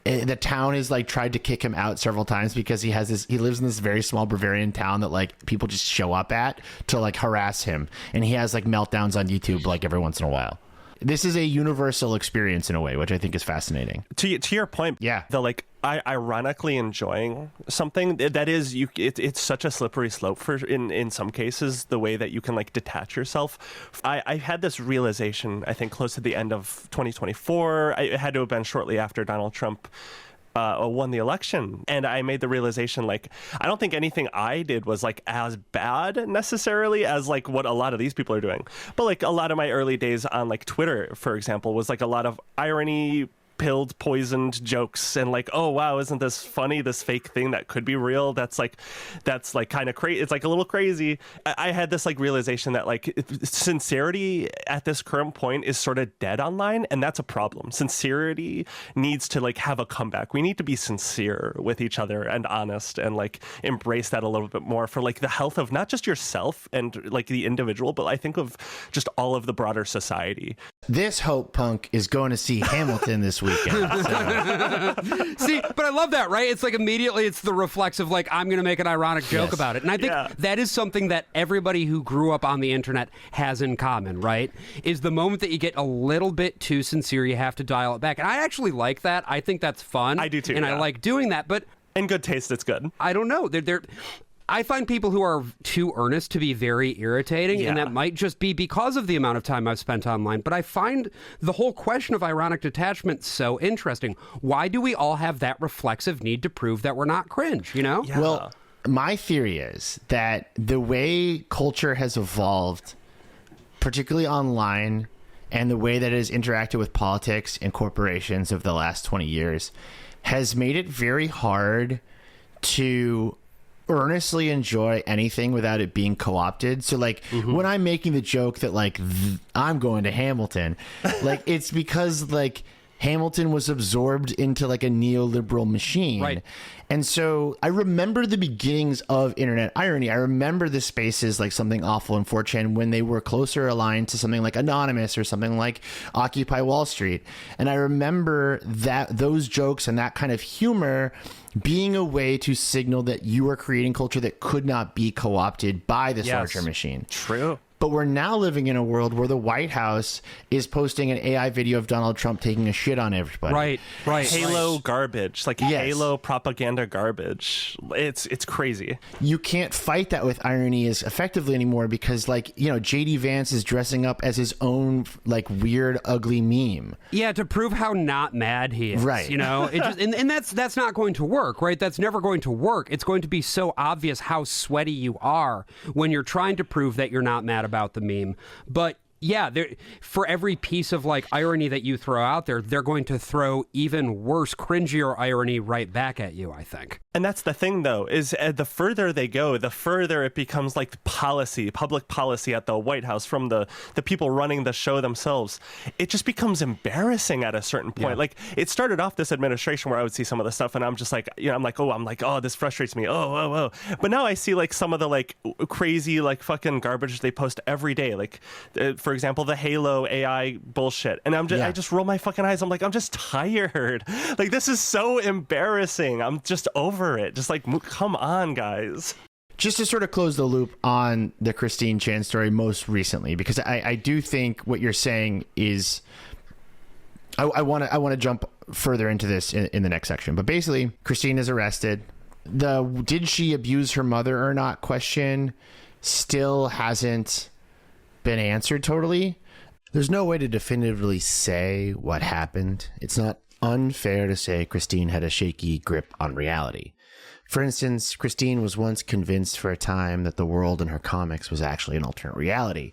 the town has like tried to kick him out several times because he lives in this very small Bavarian town that like people just show up at to like harass him, and he has like meltdowns on YouTube like every once in a while. This is a universal experience in a way, which I think is fascinating.
To your point,
yeah,
the like ironically enjoying something that is it's such a slippery slope for in some cases the way that you can like detach yourself. I had this realization I think close to the end of 2024. It had to have been shortly after Donald Trump won the election, and I made the realization like I don't think anything I did was like as bad necessarily as like what a lot of these people are doing, but like a lot of my early days on like Twitter, for example, was like a lot of irony, pilled, poisoned jokes, and like, oh wow, isn't this funny, this fake thing that could be real, that's like kind of crazy, it's like a little crazy. I had this like realization that like sincerity at this current point is sort of dead online, and that's a problem. Sincerity needs to like have a comeback. We need to be sincere with each other and honest and like embrace that a little bit more for like the health of not just yourself and like the individual, but I think of just all of the broader society.
This Hope Punk is going to see Hamilton this weekend. So.
See, but I love that, right? It's like immediately it's the reflexive, like, I'm going to make an ironic joke about it. And I think that is something that everybody who grew up on the internet has in common, right? Is the moment that you get a little bit too sincere, you have to dial it back. And I actually like that. I think that's fun.
I do too.
And I like doing that. But
in good taste, it's good.
I don't know. I find people who are too earnest to be very irritating, and that might just be because of the amount of time I've spent online. But I find the whole question of ironic detachment so interesting. Why do we all have that reflexive need to prove that we're not cringe, you know?
Yeah. Well, my theory is that the way culture has evolved, particularly online, and the way that it has interacted with politics and corporations over the last 20 years has made it very hard to earnestly enjoy anything without it being co-opted. So like when I'm making the joke that like I'm going to Hamilton, like it's because like Hamilton was absorbed into like a neoliberal machine.
Right.
And so I remember the beginnings of internet irony. I remember the spaces like Something Awful and 4chan when they were closer aligned to something like Anonymous or something like Occupy Wall Street. And I remember that those jokes and that kind of humor being a way to signal that you are creating culture that could not be co-opted by this larger machine.
True.
But we're now living in a world where the White House is posting an AI video of Donald Trump taking a shit on everybody.
Right.
Halo garbage, like Halo propaganda propaganda garbage. It's crazy.
You can't fight that with irony as effectively anymore because, like, you know, JD Vance is dressing up as his own, like, weird, ugly meme.
Yeah, to prove how not mad he is.
Right.
You know, it just, and that's not going to work, right? That's never going to work. It's going to be so obvious how sweaty you are when you're trying to prove that you're not mad about the meme. But yeah, for every piece of like irony that you throw out there, they're going to throw even worse, cringier irony right back at you, I think.
And that's the thing, though, is the further they go, the further it becomes like policy, public policy at the White House from the people running the show themselves. It just becomes embarrassing at a certain point. Yeah. Like, it started off this administration where I would see some of the stuff and I'm just like, you know, I'm like, oh, this frustrates me. Oh. But now I see like some of the like crazy, like fucking garbage they post every day. Like, for example, the Halo AI bullshit. And I just roll my fucking eyes. I'm like, I'm just tired. Like, this is so embarrassing. I'm just over it. Just like, come on, guys.
Just to sort of close the loop on the Christine Chan story most recently, because I do think what you're saying is, I want to jump further into this in the next section. But basically, Christine is arrested. The did she abuse her mother or not question still hasn't been answered totally. There's no way to definitively say what happened. It's not unfair to say Christine had a shaky grip on reality. For instance, Christine was once convinced for a time that the world in her comics was actually an alternate reality.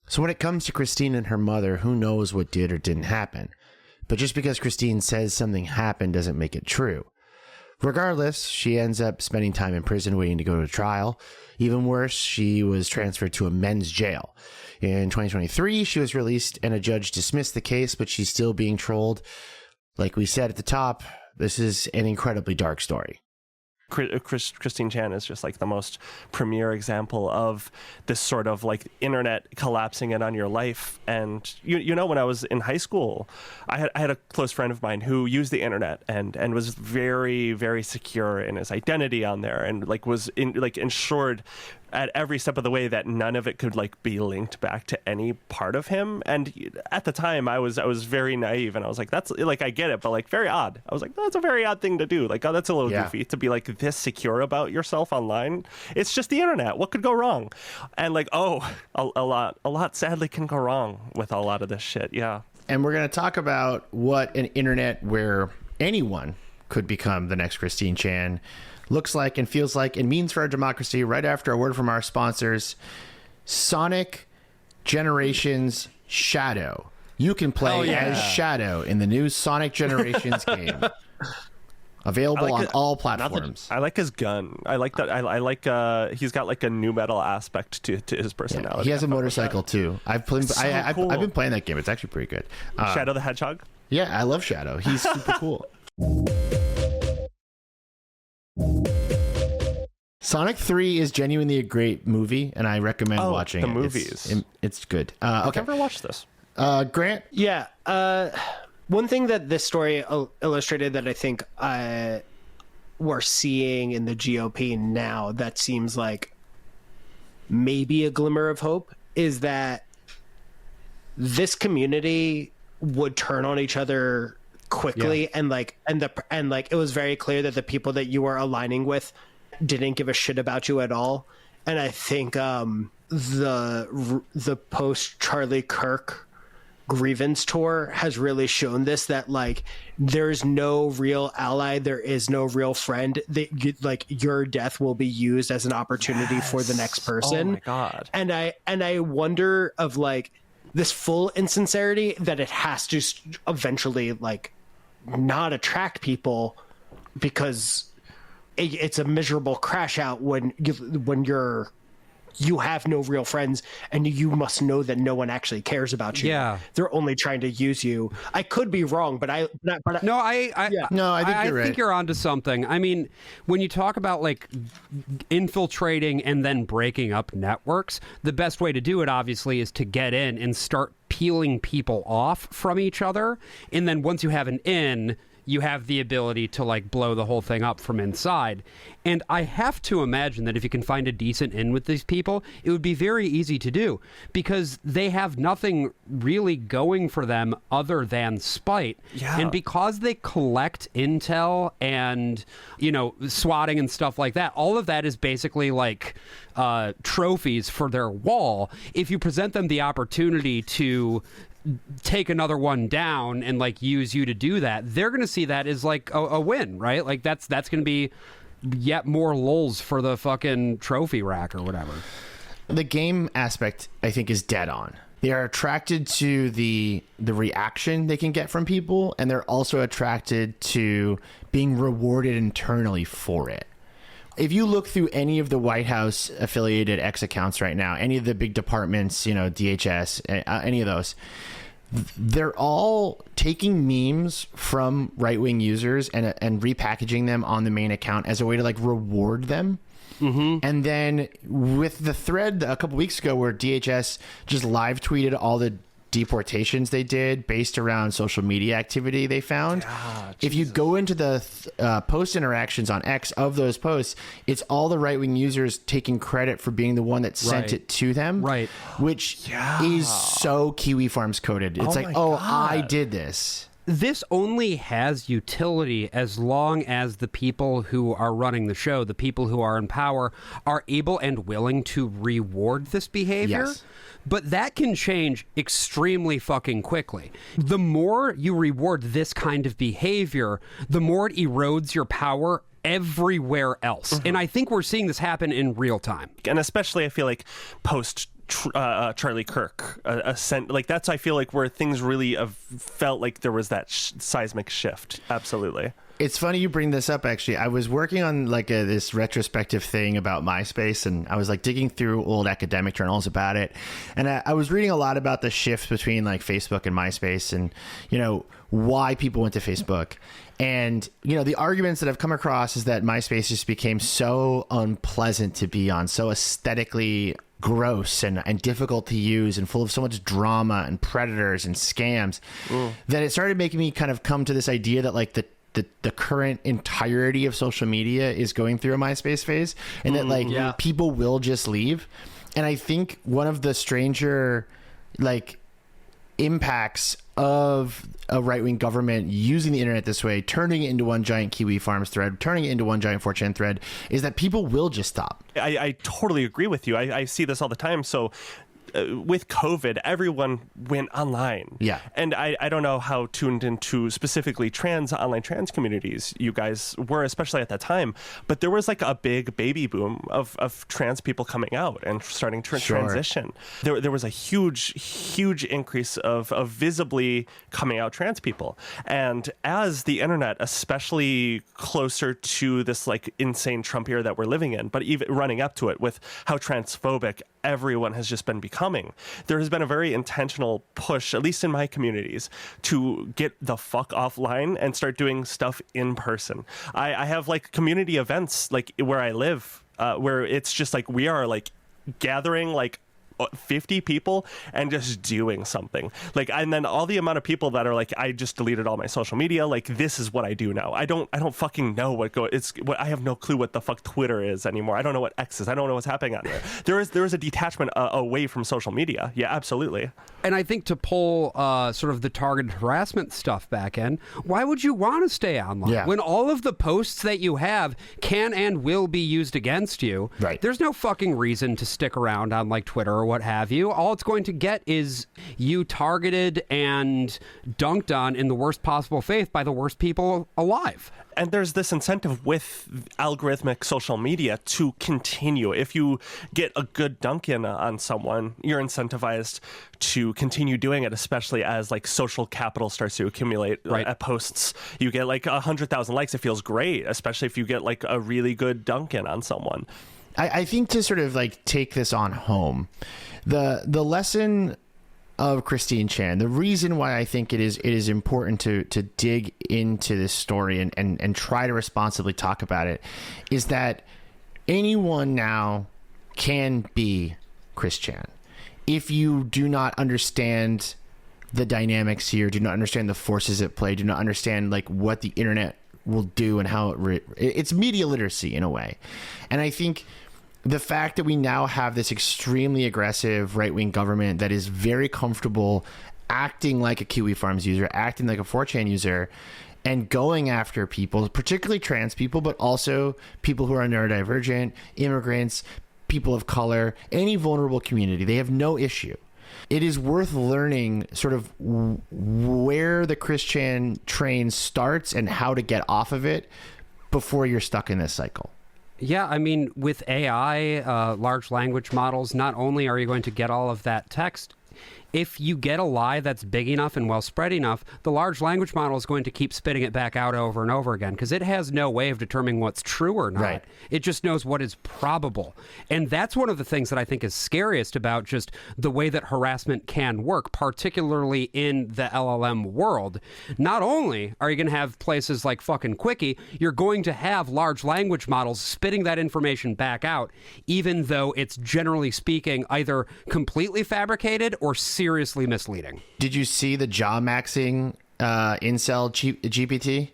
So when it comes to Christine and her mother, who knows what did or didn't happen? But just because Christine says something happened doesn't make it true. Regardless, she ends up spending time in prison waiting to go to trial. Even worse, she was transferred to a men's jail. In 2023, she was released and a judge dismissed the case, but she's still being trolled. Like we said at the top, this is an incredibly dark story.
Christine Chan is just like the most premier example of this sort of like internet collapsing in on your life. And you know, when I was in high school, I had a close friend of mine who used the internet and was very, very secure in his identity on there, and like was ensured at every step of the way that none of it could like be linked back to any part of him. And at the time I was very naive and I was like, that's like, I get it, but like very odd. I was like, that's a very odd thing to do. Like, oh, that's a little goofy to be like this secure about yourself online. It's just the internet. What could go wrong? And like, oh, a lot sadly can go wrong with a lot of this shit. Yeah.
And we're going to talk about what an internet where anyone could become the next Christine Chan looks like and feels like and means for our democracy right after a word from our sponsors. Sonic Generations Shadow. You can play as Shadow in the new Sonic Generations game. Available on all platforms.
I like his gun. I like that. I like he's got like a nu metal aspect to his personality.
Yeah, he has a motorcycle too. I've been playing that game. It's actually pretty good.
Shadow the Hedgehog?
Yeah, I love Shadow. He's super cool. Sonic 3 is genuinely a great movie, and I recommend watching
the
it.
Movies.
It's good. Okay.
I've never watched this.
Grant?
Yeah. One thing that this story illustrated that I think we're seeing in the GOP now that seems like maybe a glimmer of hope is that this community would turn on each other quickly, and it was very clear that the people that you were aligning with didn't give a shit about you at all. And I think the post Charlie Kirk grievance tour has really shown this, that like there's no real ally, there is no real friend, that like your death will be used as an opportunity for the next person.
Oh my god.
And I wonder of like this full insincerity that it has to eventually like not attract people, because it's a miserable crash out when you have no real friends and you must know that no one actually cares about you.
Yeah,
they're only trying to use you. I could be wrong, but I think
I think you're onto something. I mean, when you talk about like infiltrating and then breaking up networks, the best way to do it obviously is to get in and start peeling people off from each other, and then once you have an in, you have the ability to like blow the whole thing up from inside. And I have to imagine that if you can find a decent in with these people, it would be very easy to do because they have nothing really going for them other than spite.
Yeah.
And because they collect intel and, you know, swatting and stuff like that, all of that is basically like trophies for their wall. If you present them the opportunity to take another one down and like use you to do that, they're going to see that as like a win, right? Like that's going to be yet more lulz for the fucking trophy rack or whatever.
The game aspect, I think, is dead on. They are attracted to the reaction they can get from people, and they're also attracted to being rewarded internally for it. If you look through any of the White House affiliated X accounts right now, any of the big departments, you know, DHS, any of those, they're all taking memes from right-wing users and repackaging them on the main account as a way to like reward them. Mm-hmm. And then with the thread a couple weeks ago where DHS just live tweeted all the deportations they did based around social media activity they found. If you go into the post interactions on X of those posts, it's all the right-wing users taking credit for being the one that sent it to them.
Right.
Which is so Kiwi Farms coded. It's like, oh, I did this.
This only has utility as long as the people who are running the show, the people who are in power, are able and willing to reward this behavior.
Yes.
But that can change extremely fucking quickly. The more you reward this kind of behavior, the more it erodes your power everywhere else. Mm-hmm. And I think we're seeing this happen in real time.
And especially, I feel like post Charlie Kirk, like that's, I feel like where things really have felt like there was that seismic shift. Absolutely.
It's funny you bring this up, actually. I was working on like this retrospective thing about MySpace, and I was like digging through old academic journals about it. And I was reading a lot about the shift between like Facebook and MySpace and, you know, why people went to Facebook. And, you know, the arguments that I've come across is that MySpace just became so unpleasant to be on, so aesthetically gross and difficult to use and full of so much drama and predators and scams that it started making me kind of come to this idea that like the current entirety of social media is going through a MySpace phase, and that like people will just leave. And I think one of the stranger like impacts of a right-wing government using the internet this way, turning it into one giant Kiwi Farms thread, turning it into one giant 4chan thread, is that people will just stop.
I totally agree with you. I see this all the time. So with COVID, everyone went online. Yeah. And I don't know how tuned into specifically online trans communities you guys were, especially at that time. But there was like a big baby boom of trans people coming out and starting to transition. There was a huge increase of visibly coming out trans people. And as the internet, especially closer to this like insane Trump era that we're living in, but even running up to it with how transphobic everyone has just been becoming, there has been a very intentional push, at least in my communities, to get the fuck offline and start doing stuff in person. I have like community events like where I live, where it's just like we are like gathering like 50 people and just doing something like, and then all the amount of people that are like, I just deleted all my social media, like this is what I do now. I don't fucking know I have no clue what the fuck Twitter is anymore. I don't know what X is. I don't know what's happening on there. There is a detachment away from social media. Yeah, absolutely.
And I think to pull sort of the targeted harassment stuff back in, why would you want to stay online when all of the posts that you have can and will be used against you? Right. There's no fucking reason to stick around on like Twitter or what have you. All it's going to get is you targeted and dunked on in the worst possible faith by the worst people alive.
And there's this incentive with algorithmic social media to continue. If you get a good dunk in on someone, you're incentivized to continue doing it, especially as like social capital starts to accumulate at posts. You get like 100,000 likes. It feels great, especially if you get like a really good dunk in on someone.
I think to sort of like take this on home, the lesson of Christine Chan, the reason why I think it is important to dig into this story and try to responsibly talk about it is that anyone now can be Chris Chan. If you do not understand the dynamics here, do not understand the forces at play, do not understand like what the internet will do and how it's media literacy in a way. And I think the fact that we now have this extremely aggressive right-wing government that is very comfortable acting like a Kiwi Farms user, acting like a 4chan user, and going after people, particularly trans people, but also people who are neurodivergent, immigrants, people of color, any vulnerable community, they have no issue. It is worth learning sort of where the Christian train starts and how to get off of it before you're stuck in this cycle.
Yeah, I mean, with AI, large language models, not only are you going to get all of that text, if you get a lie that's big enough and well spread enough, the large language model is going to keep spitting it back out over and over again because it has no way of determining what's true or not.
Right.
It just knows what is probable. And that's one of the things that I think is scariest about just the way that harassment can work, particularly in the LLM world. Not only are you going to have places like fucking Quickie, you're going to have large language models spitting that information back out, even though it's generally speaking either completely fabricated or seriously misleading.
Did you see the jaw maxing incel GPT?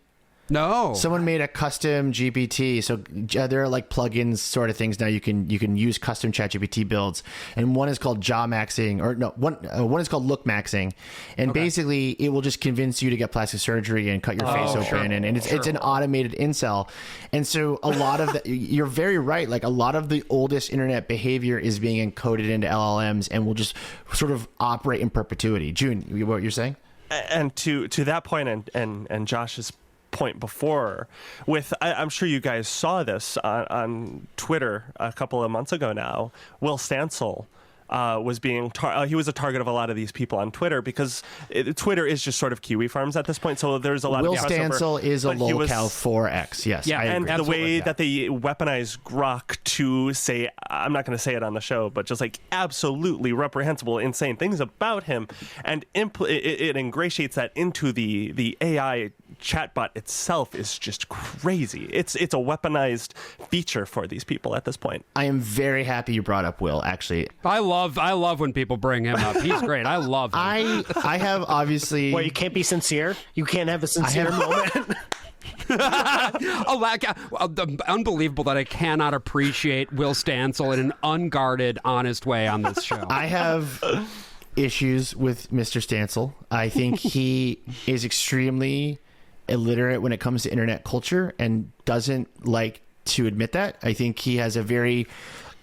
No.
Someone made a custom GPT. So there are like plugins sort of things now you can use custom ChatGPT builds, and one is called jaw maxing, or no, one is called look maxing, and basically it will just convince you to get plastic surgery and cut your face open,
sure.
and it's an automated incel. And so a lot of you're very right. Like a lot of the oldest internet behavior is being encoded into LLMs and will just sort of operate in perpetuity. June, what you're saying?
And to that point, and Josh's point before, with I'm sure you guys saw this on Twitter a couple of months ago now. Will Stancil was being he was a target of a lot of these people on Twitter because Twitter is just sort of Kiwi Farms at this point. So there's a lot
Will
of
Stancil is a lolcow 4X. Yes,
yeah,
and the way that they weaponize Grok to say, I'm not going to say it on the show, but just like absolutely reprehensible, insane things about him, and it ingratiates that into the AI chatbot itself is just crazy. It's a weaponized feature for these people at this point.
I am very happy you brought up Will. Actually,
I love when people bring him up. He's great. I love him.
I have obviously.
Well, you can't be sincere. You can't have a sincere moment.
Unbelievable that I cannot appreciate Will Stancil in an unguarded, honest way on this show.
I have issues with Mr. Stancil. I think he is extremely illiterate when it comes to internet culture and doesn't like to admit that. I think he has a very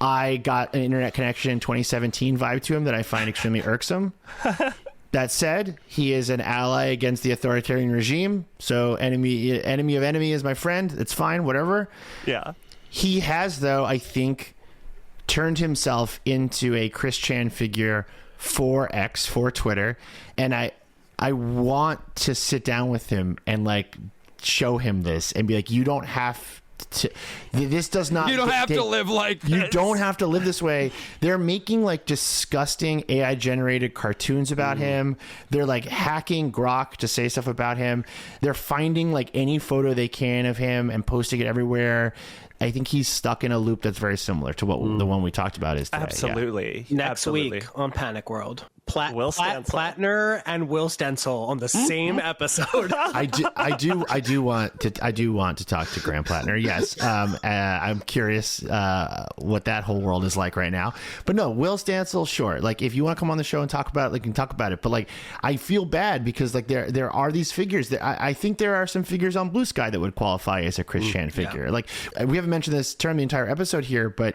I got an internet connection in 2017 vibe to him that I find extremely irksome. That said, he is an ally against the authoritarian regime. So enemy of enemy is my friend. It's fine, whatever.
Yeah.
He has, though, I think, turned himself into a Christian figure for X, for Twitter. And I want to sit down with him and like show him this and be like, you don't have to, this does not,
you don't have to live like this.
You don't have to live this way. They're making like disgusting AI generated cartoons about him. They're like hacking Grok to say stuff about him. They're finding like any photo they can of him and posting it everywhere. I think he's stuck in a loop that's very similar to what the one we talked about is today.
Absolutely.
Next
Absolutely.
week on Panic World,
Will Stancil.
Plattner and Will Stencil on the same episode.
I do want to talk to Graham Plattner. Yes, I'm curious what that whole world is like right now. But no, Will Stancil, sure. Like if you want to come on the show and talk about it, like, we can talk about it. But like, I feel bad because like there are these figures that I think there are some figures on Blue Sky that would qualify as a Christian figure. Yeah. Like we haven't mentioned this term the entire episode here, but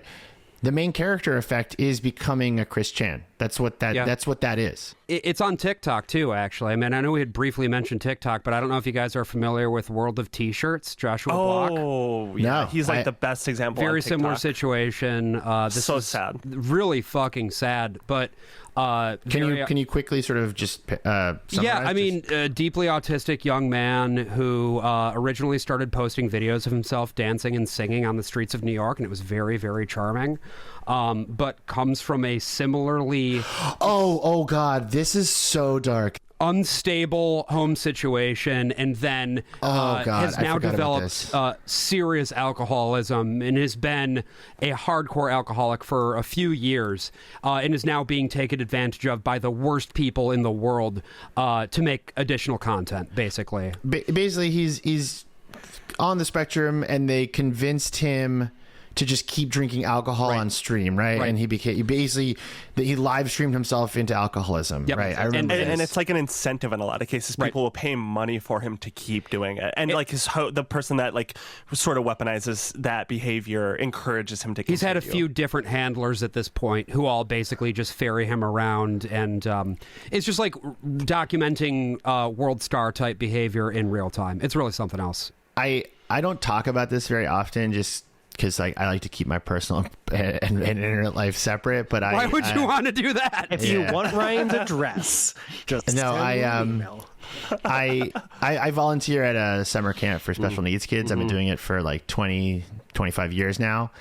the main character effect is becoming a Christian. That's what that is.
It's on TikTok too, actually. I mean, I know we had briefly mentioned TikTok, but I don't know if you guys are familiar with World of T-Shirts, Joshua Block.
Oh, yeah.
No,
he's like the best example.
Very
on TikTok.
Similar situation. This
so
is
sad.
Really fucking sad. But
can you quickly sort of just summarize?
Yeah, I mean, a deeply autistic young man who originally started posting videos of himself dancing and singing on the streets of New York, and it was very, very charming. But comes from a similarly
oh god, this is so dark.
unstable home situation, and then has now developed serious alcoholism and has been a hardcore alcoholic for a few years, and is now being taken advantage of by the worst people in the world to make additional content, basically.
Basically, he's on the spectrum, and they convinced him to just keep drinking alcohol on stream, right? And he live streamed himself into alcoholism, right? I remember
and it's like an incentive in a lot of cases. People will pay money for him to keep doing it, and like the person that like sort of weaponizes that behavior encourages him to continue.
He's had a few different handlers at this point who all basically just ferry him around, and it's just like documenting world star type behavior in real time. It's really something else.
I don't talk about this very often, just because I like to keep my personal and internet life separate. But
why would you want to do that?
If you want Ryan's address, just send an email.
I volunteer at a summer camp for special needs kids. I've been doing it for like 25 years now.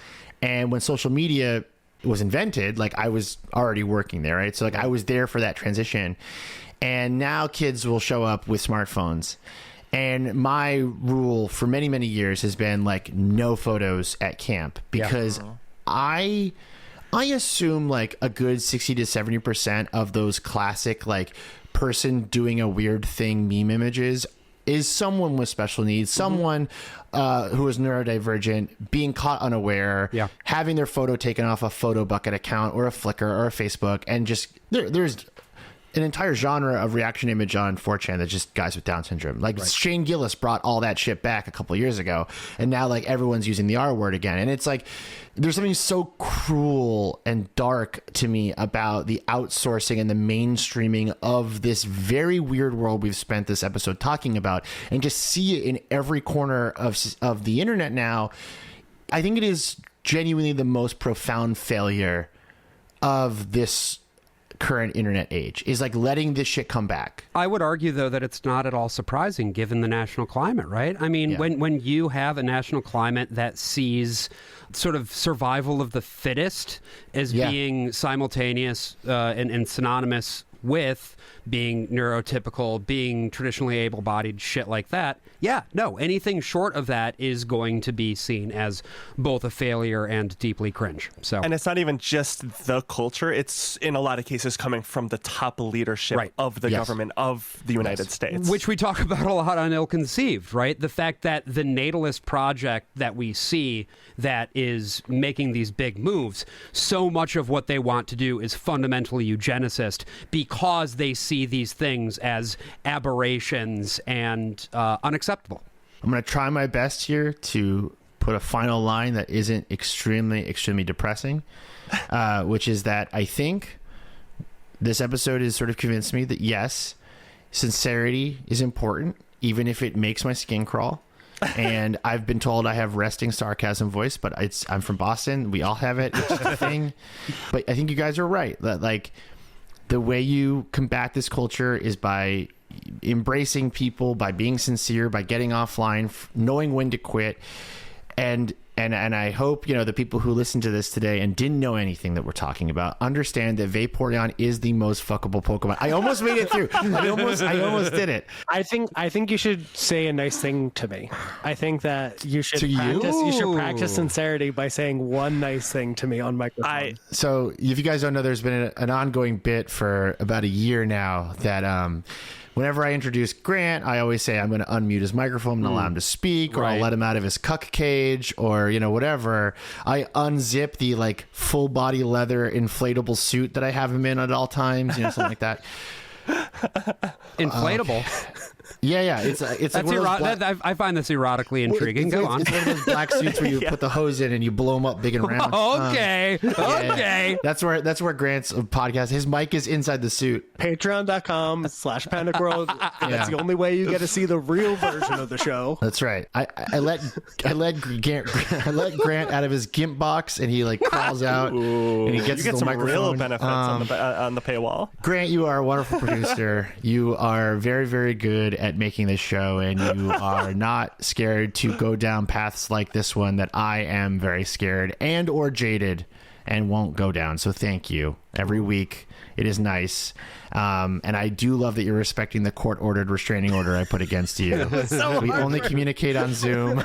And when social media was invented, like I was already working there, right? So like I was there for that transition. And now kids will show up with smartphones. And my rule for many, many years has been like no photos at camp, because I assume like a good 60 to 70% of those classic like person doing a weird thing meme images is someone with special needs, someone who is neurodivergent, being caught unaware, having their photo taken off a photo bucket account or a Flickr or a Facebook, and just there's an entire genre of reaction image on 4chan that's just guys with Down syndrome. Like Shane Gillis brought all that shit back a couple years ago, and now like everyone's using the R word again. And it's like there's something so cruel and dark to me about the outsourcing and the mainstreaming of this very weird world we've spent this episode talking about, and just see it in every corner of the internet now. I think it is genuinely the most profound failure of this current internet age, is like letting this shit come back.
I would argue, though, that it's not at all surprising given the national climate, right? I mean, when you have a national climate that sees sort of survival of the fittest as being simultaneous and synonymous with being neurotypical, being traditionally able-bodied, shit like that. Anything short of that is going to be seen as both a failure and deeply cringe. So,
and it's not even just the culture; it's in a lot of cases coming from the top leadership of the government of the United States,
which we talk about a lot on Ill Conceived, right? The fact that the natalist project that we see that is making these big moves, so much of what they want to do is fundamentally eugenicist, because they see these things as aberrations and unacceptable.
I'm going to try my best here to put a final line that isn't extremely, extremely depressing, which is that I think this episode has sort of convinced me that, yes, sincerity is important, even if it makes my skin crawl. And I've been told I have resting sarcasm voice, but I'm from Boston. We all have it. It's just a thing. But I think you guys are right. That like the way you combat this culture is by embracing people, by being sincere, by getting offline, knowing when to quit. And I hope, the people who listen to this today and didn't know anything that we're talking about understand that Vaporeon is the most fuckable Pokemon. I almost made it through. I almost did it.
I think you should say a nice thing to me. I think that you should practice sincerity by saying one nice thing to me on microphone.
So if you guys don't know, there's been an ongoing bit for about a year now that whenever I introduce Grant, I always say I'm going to unmute his microphone and allow him to speak, or I'll let him out of his cuck cage, or, whatever. I unzip the like full body leather inflatable suit that I have him in at all times, something like that.
Inflatable?
Yeah. It's
that's like I find this erotically intriguing. Go on.
It's one of those black suits where you put the hose in and you blow them up big and round.
Okay.
That's where Grant's podcast, his mic is inside the suit.
Patreon.com/PandicWorld. That's the only way you get to see the real version of the show.
That's right. I let Grant out of his GIMP box, and he like crawls out and he gets
some
microphone.
Real benefits on the paywall.
Grant, you are a wonderful producer. You are very, very good at making this show, and you are not scared to go down paths like this one that I am very scared and or jaded and won't go down. So thank you. Every week It is nice. And I do love that you're respecting the court-ordered restraining order I put against you. We only communicate on Zoom.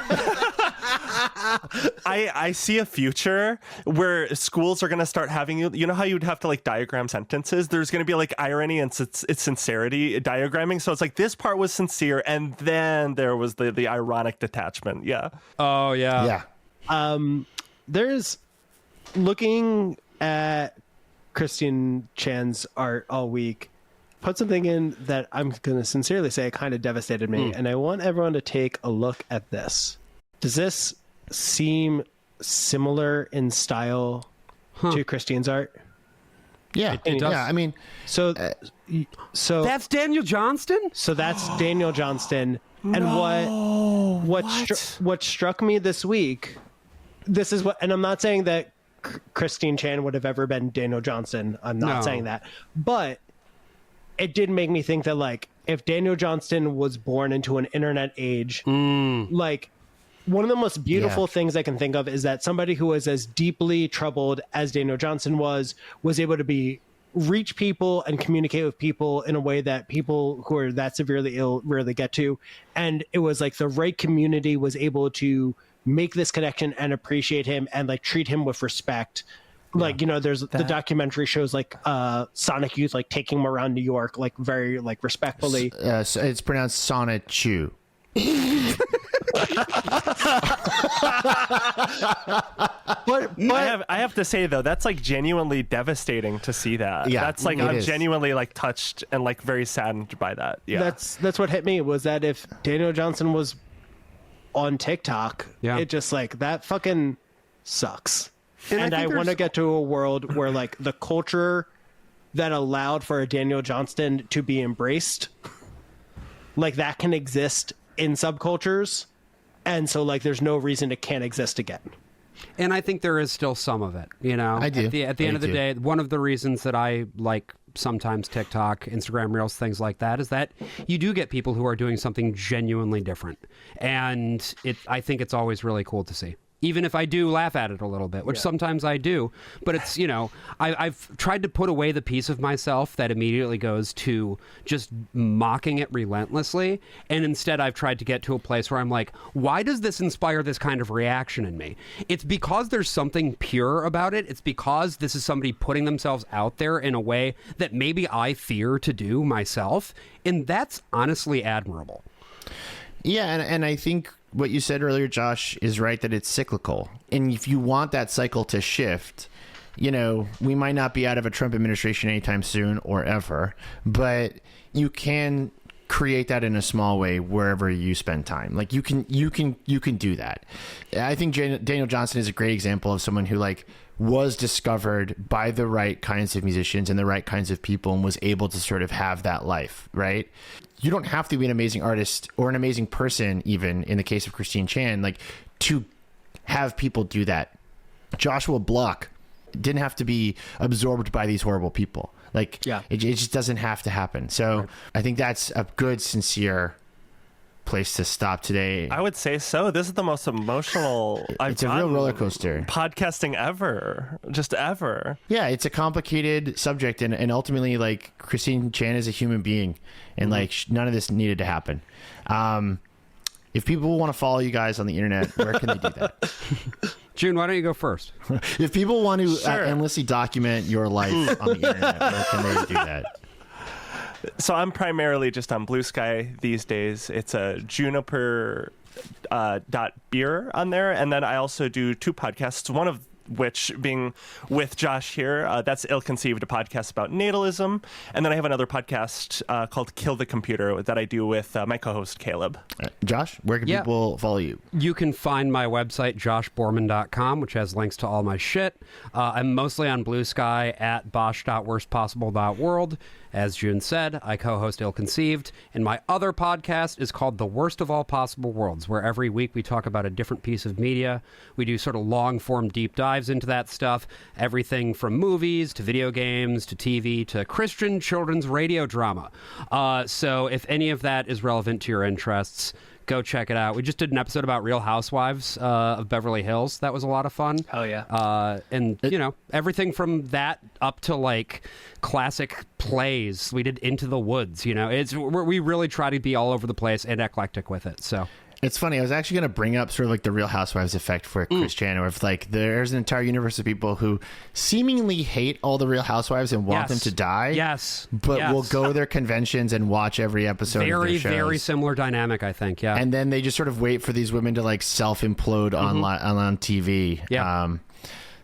I see a future where schools are going to start having, you know how you'd have to like diagram sentences? There's going to be like irony and it's sincerity diagramming. So it's like this part was sincere and then there was the ironic detachment. Yeah.
Oh, yeah.
Yeah.
There's looking at Christian Chan's art all week, put something in that I'm going to sincerely say kind of devastated me. And I want everyone to take a look at this. Does this seem similar in style to Christine's art?
Yeah.
It does.
Yeah. I mean,
So
That's Daniel Johnston?
so that's Daniel Johnston. And what struck me this week, this is what, and I'm not saying that Christine Chan would have ever been Daniel Johnston. I'm not saying that, but it did make me think that like if Daniel Johnston was born into an internet age, like one of the most beautiful things I can think of is that somebody who was as deeply troubled as Daniel Johnston was able to reach people and communicate with people in a way that people who are that severely ill rarely get to. And it was like the right community was able to make this connection and appreciate him and like treat him with respect. Like, you know, there's the documentary shows like Sonichu like taking him around New York, like very like respectfully.
So it's pronounced Sonichu.
But
I have to say though, that's like genuinely devastating to see that.
Yeah,
that's like
it
I'm
is.
genuinely like touched and like very saddened by that. Yeah,
that's what hit me was that if Daniel Johnson was on TikTok, it just like that fucking sucks. And I want to get to a world where like the culture that allowed for a Daniel Johnston to be embraced, like that can exist in subcultures. And so like there's no reason it can't exist again.
And I think there is still some of it, you know.
I do.
At the end of the day, one of the reasons that I like sometimes TikTok, Instagram Reels, things like that, is that you do get people who are doing something genuinely different. And I think it's always really cool to see. Even if I do laugh at it a little bit, which sometimes I do. But it's, you know, I've tried to put away the piece of myself that immediately goes to just mocking it relentlessly. And instead I've tried to get to a place where I'm like, why does this inspire this kind of reaction in me? It's because there's something pure about it. It's because this is somebody putting themselves out there in a way that maybe I fear to do myself. And that's honestly admirable.
Yeah, and I think what you said earlier, Josh, is right, that it's cyclical. And if you want that cycle to shift, you know, we might not be out of a Trump administration anytime soon or ever, but you can create that in a small way wherever you spend time. Like you can do that. I think Daniel Johnston is a great example of someone who like was discovered by the right kinds of musicians and the right kinds of people and was able to sort of have that life, right? You don't have to be an amazing artist or an amazing person, even in the case of Christine Chan, like to have people do that. Joshua Block didn't have to be absorbed by these horrible people. Like, it just doesn't have to happen. So I think that's a good, sincere place to stop today.
I would say so. This is the most emotional
it's a real roller coaster
podcasting ever, just ever.
Yeah, it's a complicated subject, and ultimately, like, Christine Chan is a human being, and like none of this needed to happen. If people want to follow you guys on the internet, where can they do that?
June, why don't you go first?
If people want to endlessly document your life on the internet, where can they do that?
So I'm primarily just on Blue Sky these days. It's a juniper .beer on there. And then I also do two podcasts, one of which being with Josh here. That's Ill Conceived, a podcast about natalism. And then I have another podcast called Kill the Computer that I do with my co-host Caleb.
Josh, where can people follow you?
You can find my website, joshboerman.com, which has links to all my shit. I'm mostly on Blue Sky at bosh.worstpossible.world. As June said, I co-host Ill Conceived, and my other podcast is called The Worst of All Possible Worlds, where every week we talk about a different piece of media. We do sort of long-form deep dives into that stuff, everything from movies to video games to TV to Christian children's radio drama. So if any of that is relevant to your interests, Go check it out. We just did an episode about Real Housewives of Beverly Hills. That was a lot of fun.
Oh, yeah.
And, you know, everything from that up to, like, classic plays. We did Into the Woods, you know. We really try to be all over the place and eclectic with it, so...
It's funny. I was actually going to bring up sort of like the Real Housewives effect for Chris Chan, or if like there's an entire universe of people who seemingly hate all the Real Housewives and want them to die.
Yes.
But will go to their conventions and watch every episode of their shows.
Very similar dynamic, I think. Yeah.
And then they just sort of wait for these women to like self-implode on TV.
Yeah.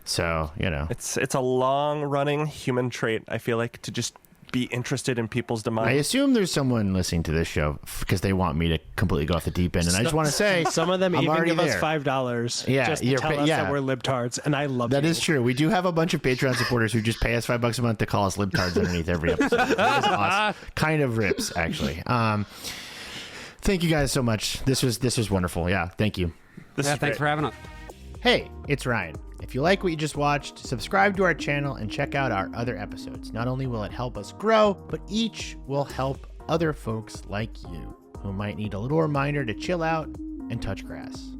So, you know.
It's a long-running human trait, I feel like, to just be interested in people's demise.
I assume there's someone listening to this show because they want me to completely go off the deep end, and I just want to say
some of them
I'm
even give
there.
us $5
Yeah,
just to tell us that we're libtards, and I love
that. Is true. We do have a bunch of Patreon supporters who just pay us $5 a month to call us libtards underneath every episode. That is awesome. Kind of rips, actually. Thank you guys so much. This was wonderful. Yeah, thank you.
Thanks for having us.
Hey, it's Ryan. If you like what you just watched, subscribe to our channel and check out our other episodes. Not only will it help us grow, but each will help other folks like you who might need a little reminder to chill out and touch grass.